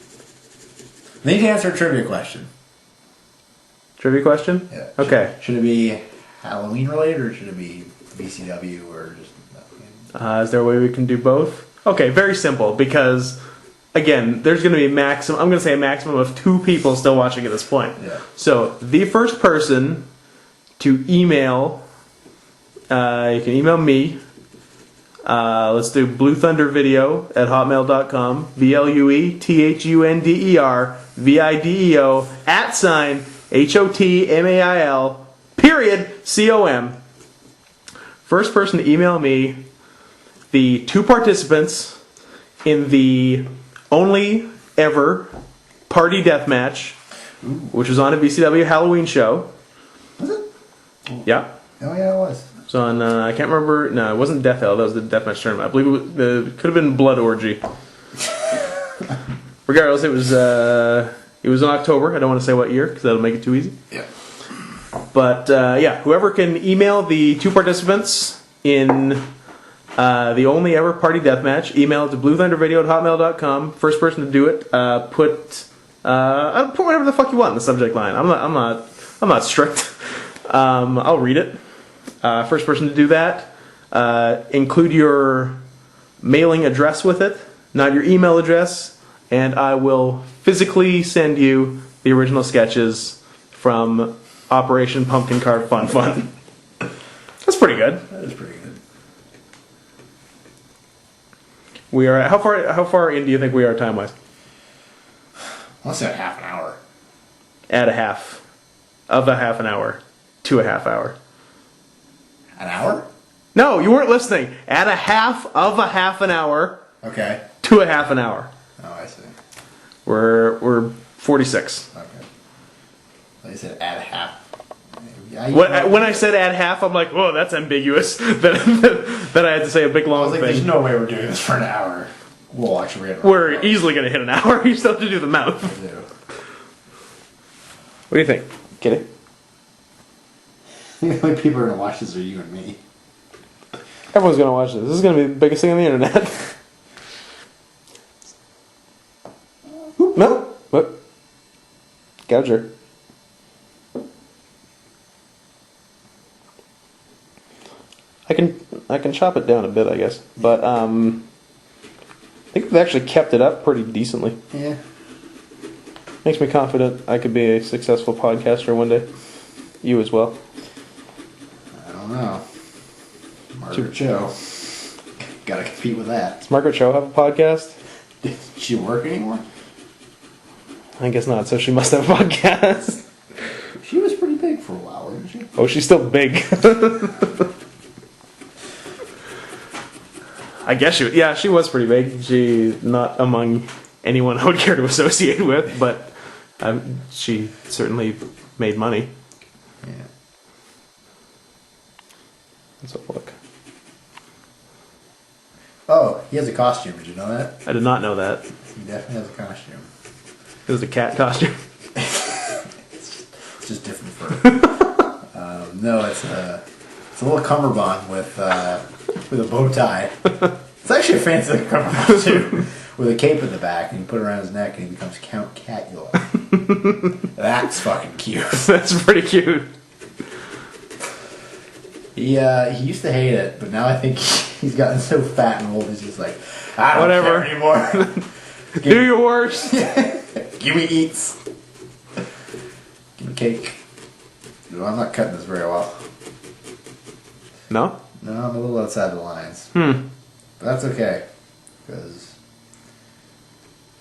They need to answer a trivia question. trivia question. Yeah. Okay. Should it be Halloween related or should it be VCW or just? Is there a way we can do both? Okay, very simple because again, there's going to be I'm going to say a maximum of 2 people still watching at this point. Yeah. So the first person to email, you can email me. Let's do bluethundervideo@hotmail.com. BLUETHUNDERVIDEO @HOTMAIL.com. First person to email me the 2 participants in the only ever party deathmatch, which was on a VCW Halloween show. Was it? Yeah. Oh yeah, it was. It was on, I can't remember, no, it wasn't Death Hell, that was the Deathmatch tournament. I believe it could have been Blood Orgy. Regardless, it was in October. I don't want to say what year, because that'll make it too easy. Yeah. But, yeah, whoever can email the 2 participants in the only ever party deathmatch, email it to bluethundervideo@hotmail.com. First person to do it, put whatever the fuck you want in the subject line. I'm not strict. I'll read it. First person to do that, include your mailing address with it, not your email address, and I will physically send you the original sketches from Operation Pumpkin Card Fun Fun. That's pretty good. That is pretty good. We are how far in do you think we are time wise? Let's say half an hour. Add a half of a half an hour to a half hour. An hour? No, you weren't listening. Add a half of a half an hour. Okay. To a half an hour. Oh, I see. We're 46. Okay. Like I said, add half. When I said add half, I'm like, whoa, that's ambiguous. That I had to say a big long I was like, thing. there's no way we're doing this for an hour. Well, actually, we're easily going to hit an hour. You still have to do the math. What do you think? Kidding? The only people who are going to watch this are you and me. Everyone's going to watch this. This is going to be the biggest thing on the internet. No. What? Gouger. I can chop it down a bit, I guess. But I think we've actually kept it up pretty decently. Yeah. Makes me confident I could be a successful podcaster one day. You as well. I don't know. Margaret Cho. Gotta compete with that. Does Margaret Cho have a podcast? Does she work anymore? I guess not, so she must have a podcast. She was pretty big for a while, wasn't she? Oh, she's still big. I guess she was pretty big. She not among anyone I would care to associate with, but she certainly made money. Yeah. Let's have a look. Oh, he has a costume. Did you know that? I did not know that. He definitely has a costume. It was a cat costume. It's just different fur. No, it's a little cummerbund with a bow tie. It's actually a fancy looking cummerbund too, with a cape in the back, and you put it around his neck, and he becomes Count Catula. That's fucking cute. That's pretty cute. He used to hate it, but now I think he's gotten so fat and old. He's just like, I don't Whatever. care anymore. Do your worst. Give me eats. Give me cake. No, I'm not cutting this very well. No? No, I'm a little outside the lines. Hmm. But that's okay, because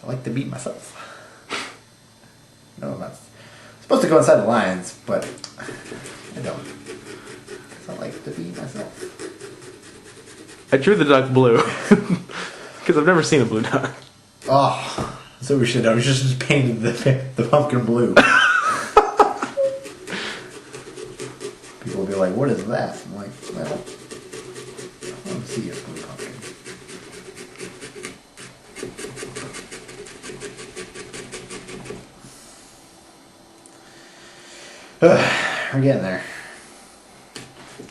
I like to beat myself. No, I'm not supposed to go inside the lines, but I don't. Because I like to beat myself. I drew the duck blue. Because I've never seen a blue duck. Oh, so we should have just painted the pumpkin blue. People will be like, what is that? I'm like, well, I want to see a blue pumpkin. We're getting there.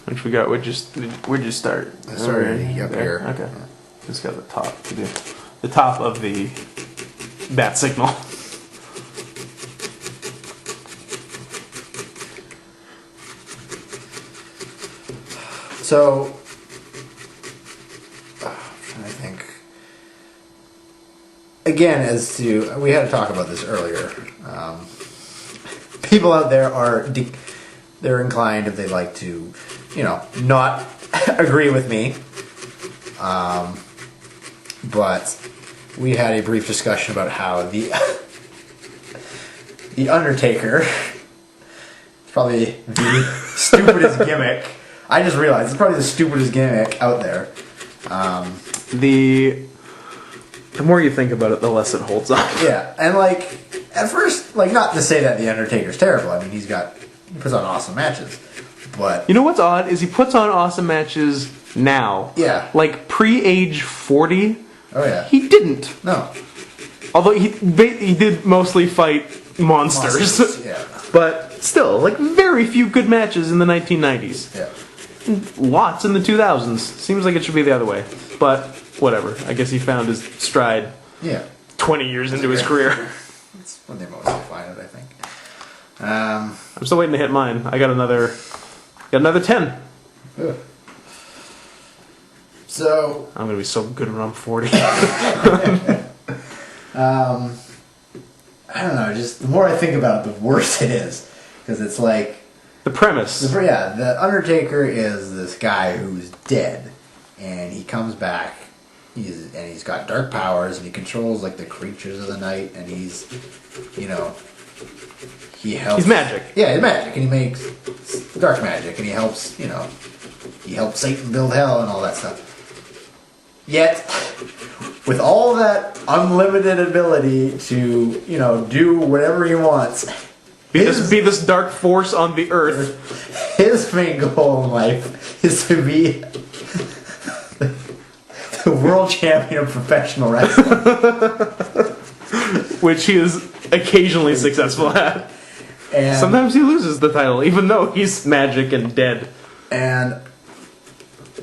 Which we got? Where'd you start? I started up here. Okay. Just got the top to do. The top of the bat signal. So, I'm trying to think. again, we had to talk about this earlier. People out there they're inclined, if they like to, not agree with me. But we had a brief discussion about how the Undertaker is probably the stupidest gimmick. I just realized it's probably the stupidest gimmick out there. The more you think about it, the less it holds up. Yeah, and at first, not to say that the Undertaker's terrible. I mean, he puts on awesome matches, but you know what's odd is he puts on awesome matches now. Yeah, pre-age 40. Oh yeah, he didn't. No, although he did mostly fight monsters. Yeah, but still, very few good matches in the 1990s. Yeah. Lots in the 2000s. Seems like it should be the other way. But, whatever. I guess he found his stride 20 years into his career. That's when they mostly find it, I think. I'm still waiting to hit mine. I got another 10. Ugh. So... I'm going to be so good when I'm 40. I don't know, just the more I think about it, the worse it is. Because it's the premise. The Undertaker is this guy who's dead, and he comes back, he's got dark powers, and he controls the creatures of the night, and he helps. He's magic. Yeah, he's magic, and he makes dark magic, and he helps Satan build hell and all that stuff. Yet, with all that unlimited ability to do whatever he wants. Be this dark force on the earth. His main goal in life is to be the world champion of professional wrestling. Which he is occasionally successful at. And sometimes he loses the title, even though he's magic and dead. And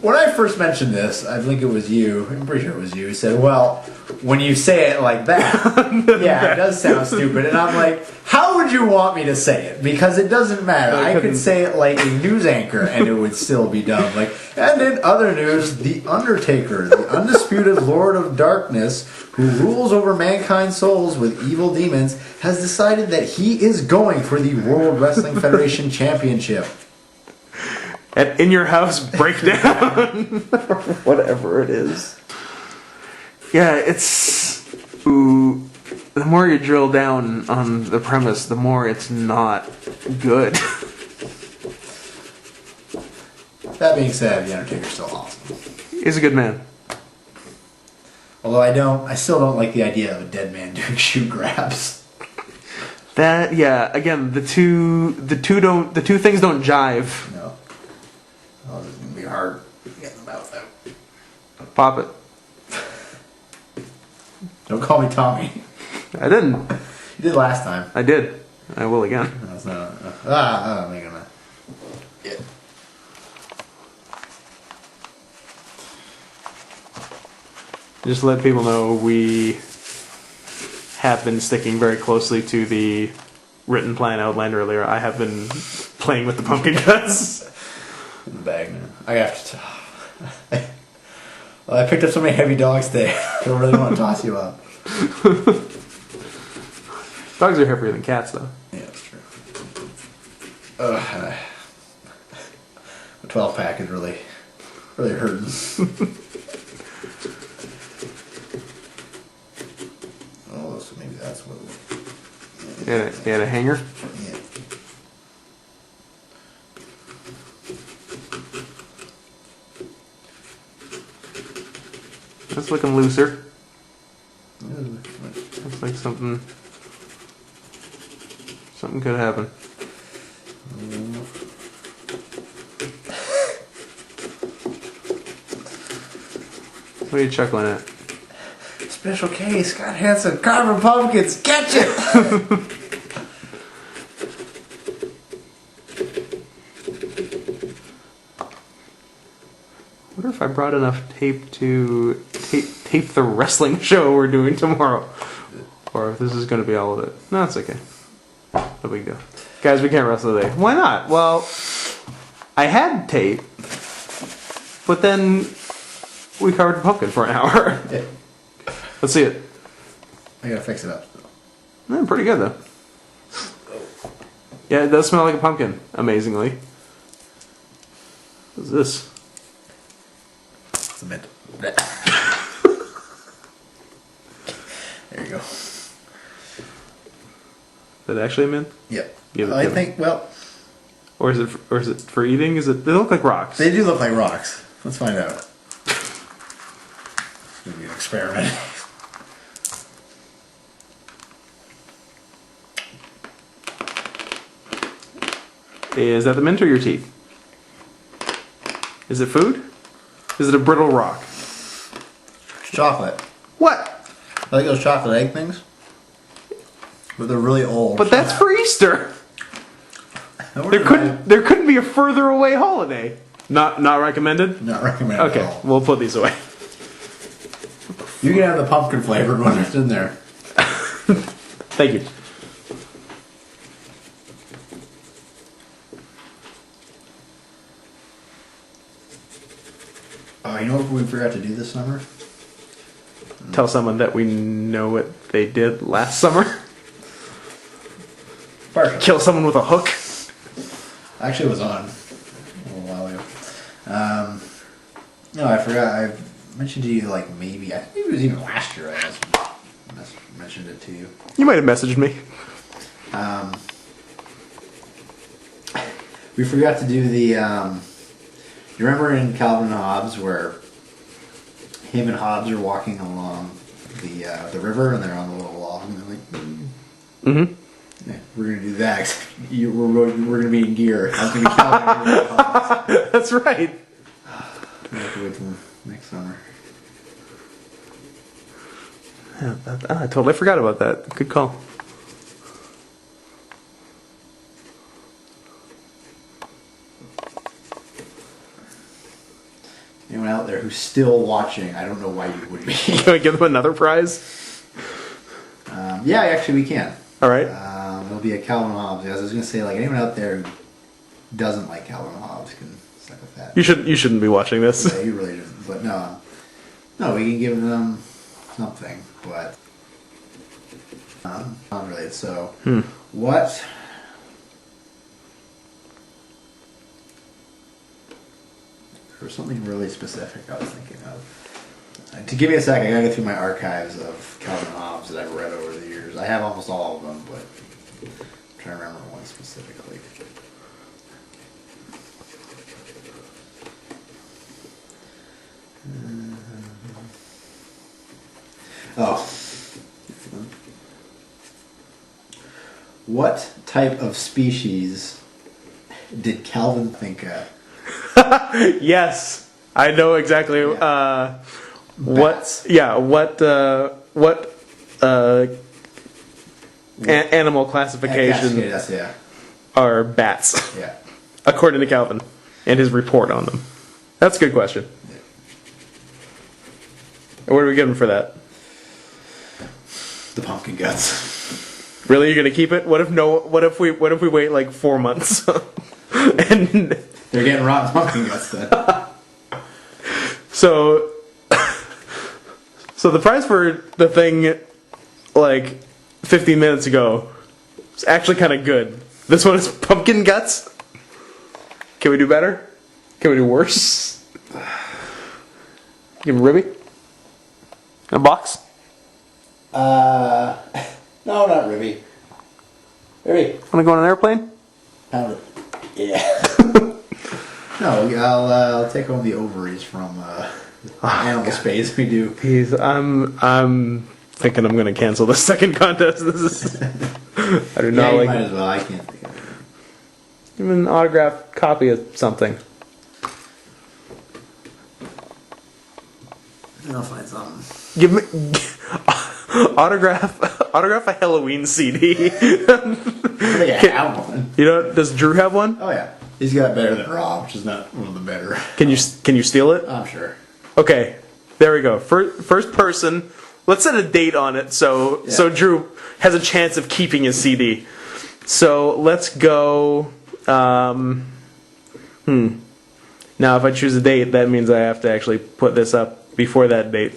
when I first mentioned this, I think it was you, I'm pretty sure it was you, who said, well, when you say it like that, yeah, it does sound stupid. And I'm like, how would you want me to say it? Because it doesn't matter. I could say it like a news anchor and it would still be dumb. And in other news, The Undertaker, the undisputed Lord of Darkness, who rules over mankind's souls with evil demons, has decided that he is going for the World Wrestling Federation Championship. At In Your House Breakdown. Or whatever it is. Yeah, it's... Ooh, the more you drill down on the premise, the more it's not good. That being said, The Undertaker's still awesome. He's a good man. Although I still don't like the idea of a dead man doing shoe grabs. That, yeah, again, the two things don't jive. No. Oh, this is gonna be hard getting them out though. Pop it. Don't call me Tommy. I didn't. You did last time. I did. I will again. No, it's not. I'm making that. Yeah. Just to let people know, we have been sticking very closely to the written plan outlined earlier. I have been playing with the pumpkin cuts. In the bag now. I have to. Well, I picked up so many heavy dogs today. I don't really want to toss you up. Dogs are heavier than cats, though. Yeah, that's true. A 12-pack is really hurting. Oh, so maybe that's what. You had a hanger? Yeah. That's looking looser. Looks like something could happen. What are you chuckling at? Special K, Scott Hansen, carving pumpkins, catch it! I wonder if I brought enough tape to tape the wrestling show we're doing tomorrow. Or if this is going to be all of it. No, it's okay. No big deal. Guys, we can't wrestle today. Why not? Well, I had tape, but then we covered the pumpkin for an hour. Let's see it. I gotta fix it up still. Pretty good though. Yeah, it does smell like a pumpkin. Amazingly. What's this? It's a mint. There you go. Is that actually a mint? Yep. Give it- I give it. think. Well, Or is it for eating? Is it? They look like rocks. they do look like rocks. Let's find out. It's gonna be an experiment. Is that the mint or your teeth? Is it food? Is it a brittle rock? It's chocolate. What? I like those chocolate egg things. But they're really old. But that's for Easter. There There couldn't be a further away holiday. Not recommended? Not recommended Okay, at all. we'll put these away. You can have the pumpkin flavored one that's in there. Thank you. Oh, you know what we forgot to do this summer? Tell someone that we know what they did last summer. Partial. Kill someone with a hook. Actually, it was on a little while ago. No, I forgot. I mentioned to you like maybe. I think it was even last year. I mentioned it to you. You might have messaged me. We forgot to do the. You remember in Calvin and Hobbes where him and Hobbes are walking along the river and they're on the little log and they're like, Mm-hmm. yeah, we're gonna do that. We're gonna be in gear. I was gonna be Calvin and Hobbes. That's right. We have to wait till next summer. Yeah, I totally forgot about that. Good call. Anyone out there who's still watching, I don't know why you would be. Can we give them another prize? Yeah, actually we can. All right. It'll be a Calvin and Hobbes. I was gonna say, like, anyone out there who doesn't like Calvin and Hobbes can suck a fat. You shouldn't be watching this. Yeah, you really shouldn't. But no, we can give them something, but not really. So, what? There was something really specific I was thinking of. To give me a second, I gotta go through my archives of Calvin and Hobbes that I've read over the years. I have almost all of them, but I'm trying to remember one specifically. Oh. What type of species did Calvin think of? Yes, I know exactly. Yeah. What? Yeah. What animal classification Yeah. are bats, Yeah. according to Calvin and his report on them? That's a good question. What are we giving for that? The pumpkin guts. Really, you're gonna keep it? What if we wait like 4 months? And They're getting rotten pumpkin guts then. so the price for the thing like 15 minutes ago is actually kind of good. This one is pumpkin guts. Can we do better? Can we do worse? Give him Ribby a box. No, not Ribby. Ribby, Want to go on an airplane? pound it. Yeah. No, I'll take home the ovaries from animal space. We do. Please, I'm thinking I'm gonna cancel the second contest. This is I do Yeah, not you like might it. as well. I can't think of it. Give him an autographed copy of something. I'll find something. Give me autograph a Halloween CD. I think I have one. You know, does Drew have one? Oh yeah, he's got better than Rob, which is not one of the better. Can you steal it? I'm sure. Okay, there we go. First person. Let's set a date on it so Drew has a chance of keeping his CD. So let's go. Now, if I choose a date, that means I have to actually put this up before that date.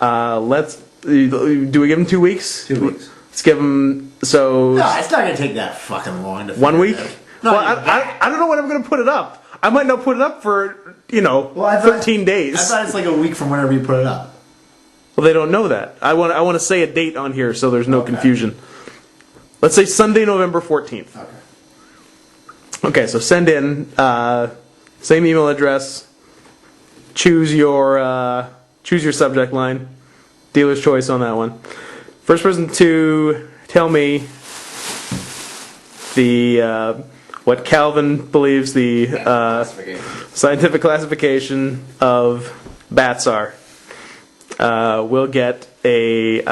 Let's Do we give him 2 weeks? 2 weeks. Let's give him, so... No, it's not going to take that fucking long to 1 week? No, well, I don't know when I'm going to put it up. I might not put it up for, 13 days. I thought it's like a week from whenever you put it up. Well, they don't know that. I want to say a date on here so there's no confusion. Let's say Sunday, November 14th. Okay. Okay, so send in, same email address, choose your subject line, dealer's choice on that one. First person to tell me the what Calvin believes the scientific classification of bats are will get an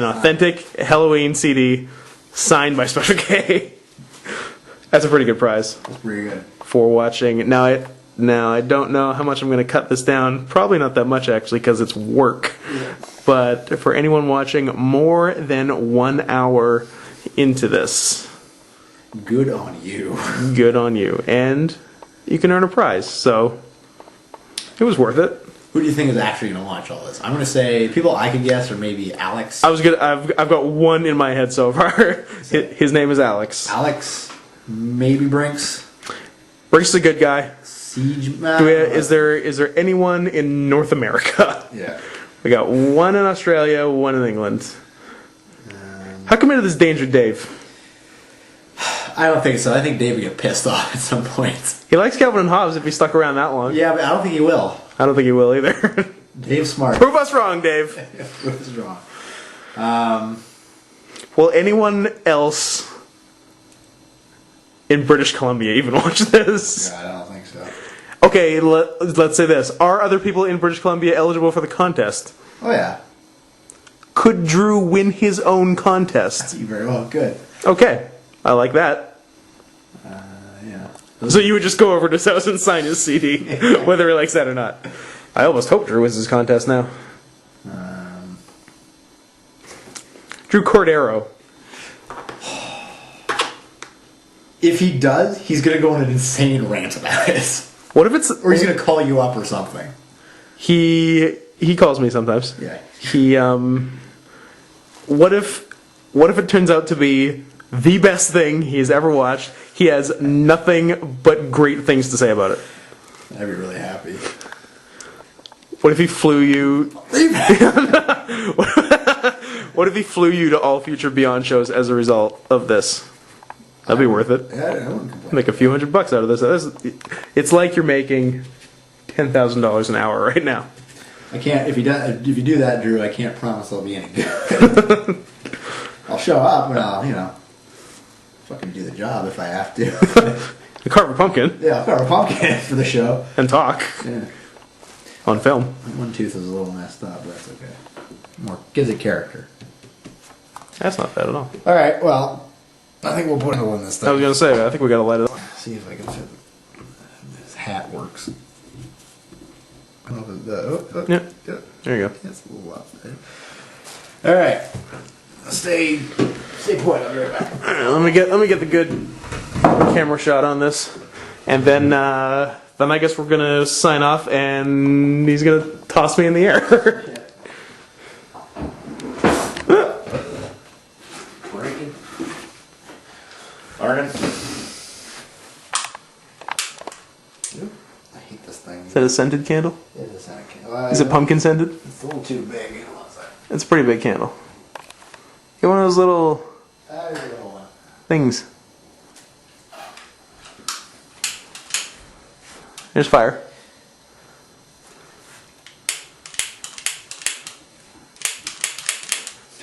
authentic Halloween CD signed by Special K. That's a pretty good prize. That's pretty good. For watching. Now I don't know how much I'm going to cut this down. Probably not that much actually, because it's work. Yeah. But for anyone watching more than 1 hour into this, good on you. Good on you, and you can earn a prize. So it was worth it. Who do you think is actually going to watch all this? I'm going to say people I could guess, or maybe Alex. I've got one in my head so far. His name is Alex. Alex, maybe Brinks. Brinks is a good guy. Siege. Is there anyone in North America? Yeah. We got one in Australia, one in England. How come into this danger, Dave? I don't think so. I think Dave would get pissed off at some point. He likes Calvin and Hobbes if he stuck around that long. Yeah, but I don't think he will. I don't think he will either. Dave's smart. Prove us wrong, Dave. Prove us wrong. Will anyone else in British Columbia even watch this? Yeah, I don't think so. Okay, let's say this. Are other people in British Columbia eligible for the contest? Oh, yeah. Could Drew win his own contest? You very well could. Okay, I like that. Yeah. So you would just go over to his house and sign his CD, whether he likes that or not. I almost hope Drew wins his contest now. Drew Cordero. If he does, he's going to go on an insane rant about it. What if it's... Or he's going to call you up or something. He calls me sometimes. Yeah. What if it turns out to be the best thing he's ever watched? He has nothing but great things to say about it. I'd be really happy. What if he flew you... What if he flew you to all future Beyond shows as a result of this? That'd be worth it. Yeah, I wouldn't complain. Make a few $100 out of this. It's like you're making $10,000 an hour right now. I can't. If you do that, Drew, I can't promise I'll be any good. I'll show up and I'll, fucking do the job if I have to. You carve a pumpkin. Yeah, I'll carve a pumpkin for the show. And talk. Yeah. On film. One tooth is a little messed up, but that's okay. More gives it character. That's not bad at all. All right. Well, I think we'll put a hole in this thing. I was gonna say, I think we gotta light it up. See if I can fit. This hat works. Yeah. There you go. That's a little up there. All right. Stay put. I'll be right back. All right, let me get the good camera shot on this, and then I guess we're gonna sign off, and he's gonna toss me in the air. Breaking. Learning. I hate this thing. Is that a scented candle? It is a scented candle. Is it pumpkin scented? It's a little too big. It's a pretty big candle. Get one of those little things. There's fire.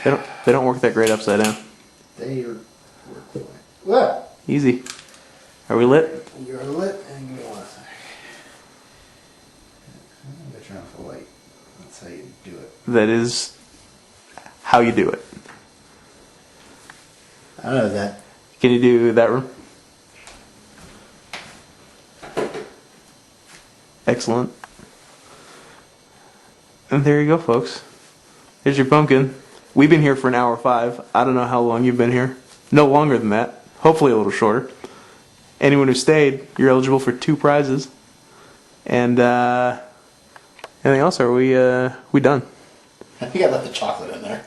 They don't work that great upside down. They are. What? Easy. Are we lit? You're lit, and give me 1 second. I'm gonna turn off the light. That's how you do it. That is how you do it. I don't know that. Can you do that room? Excellent. And there you go, folks. Here's your pumpkin. We've been here for 1:05. I don't know how long you've been here. No longer than that. Hopefully a little shorter. Anyone who stayed, you're eligible for 2 prizes. And Anything else? Or are we done? I think I left the chocolate in there.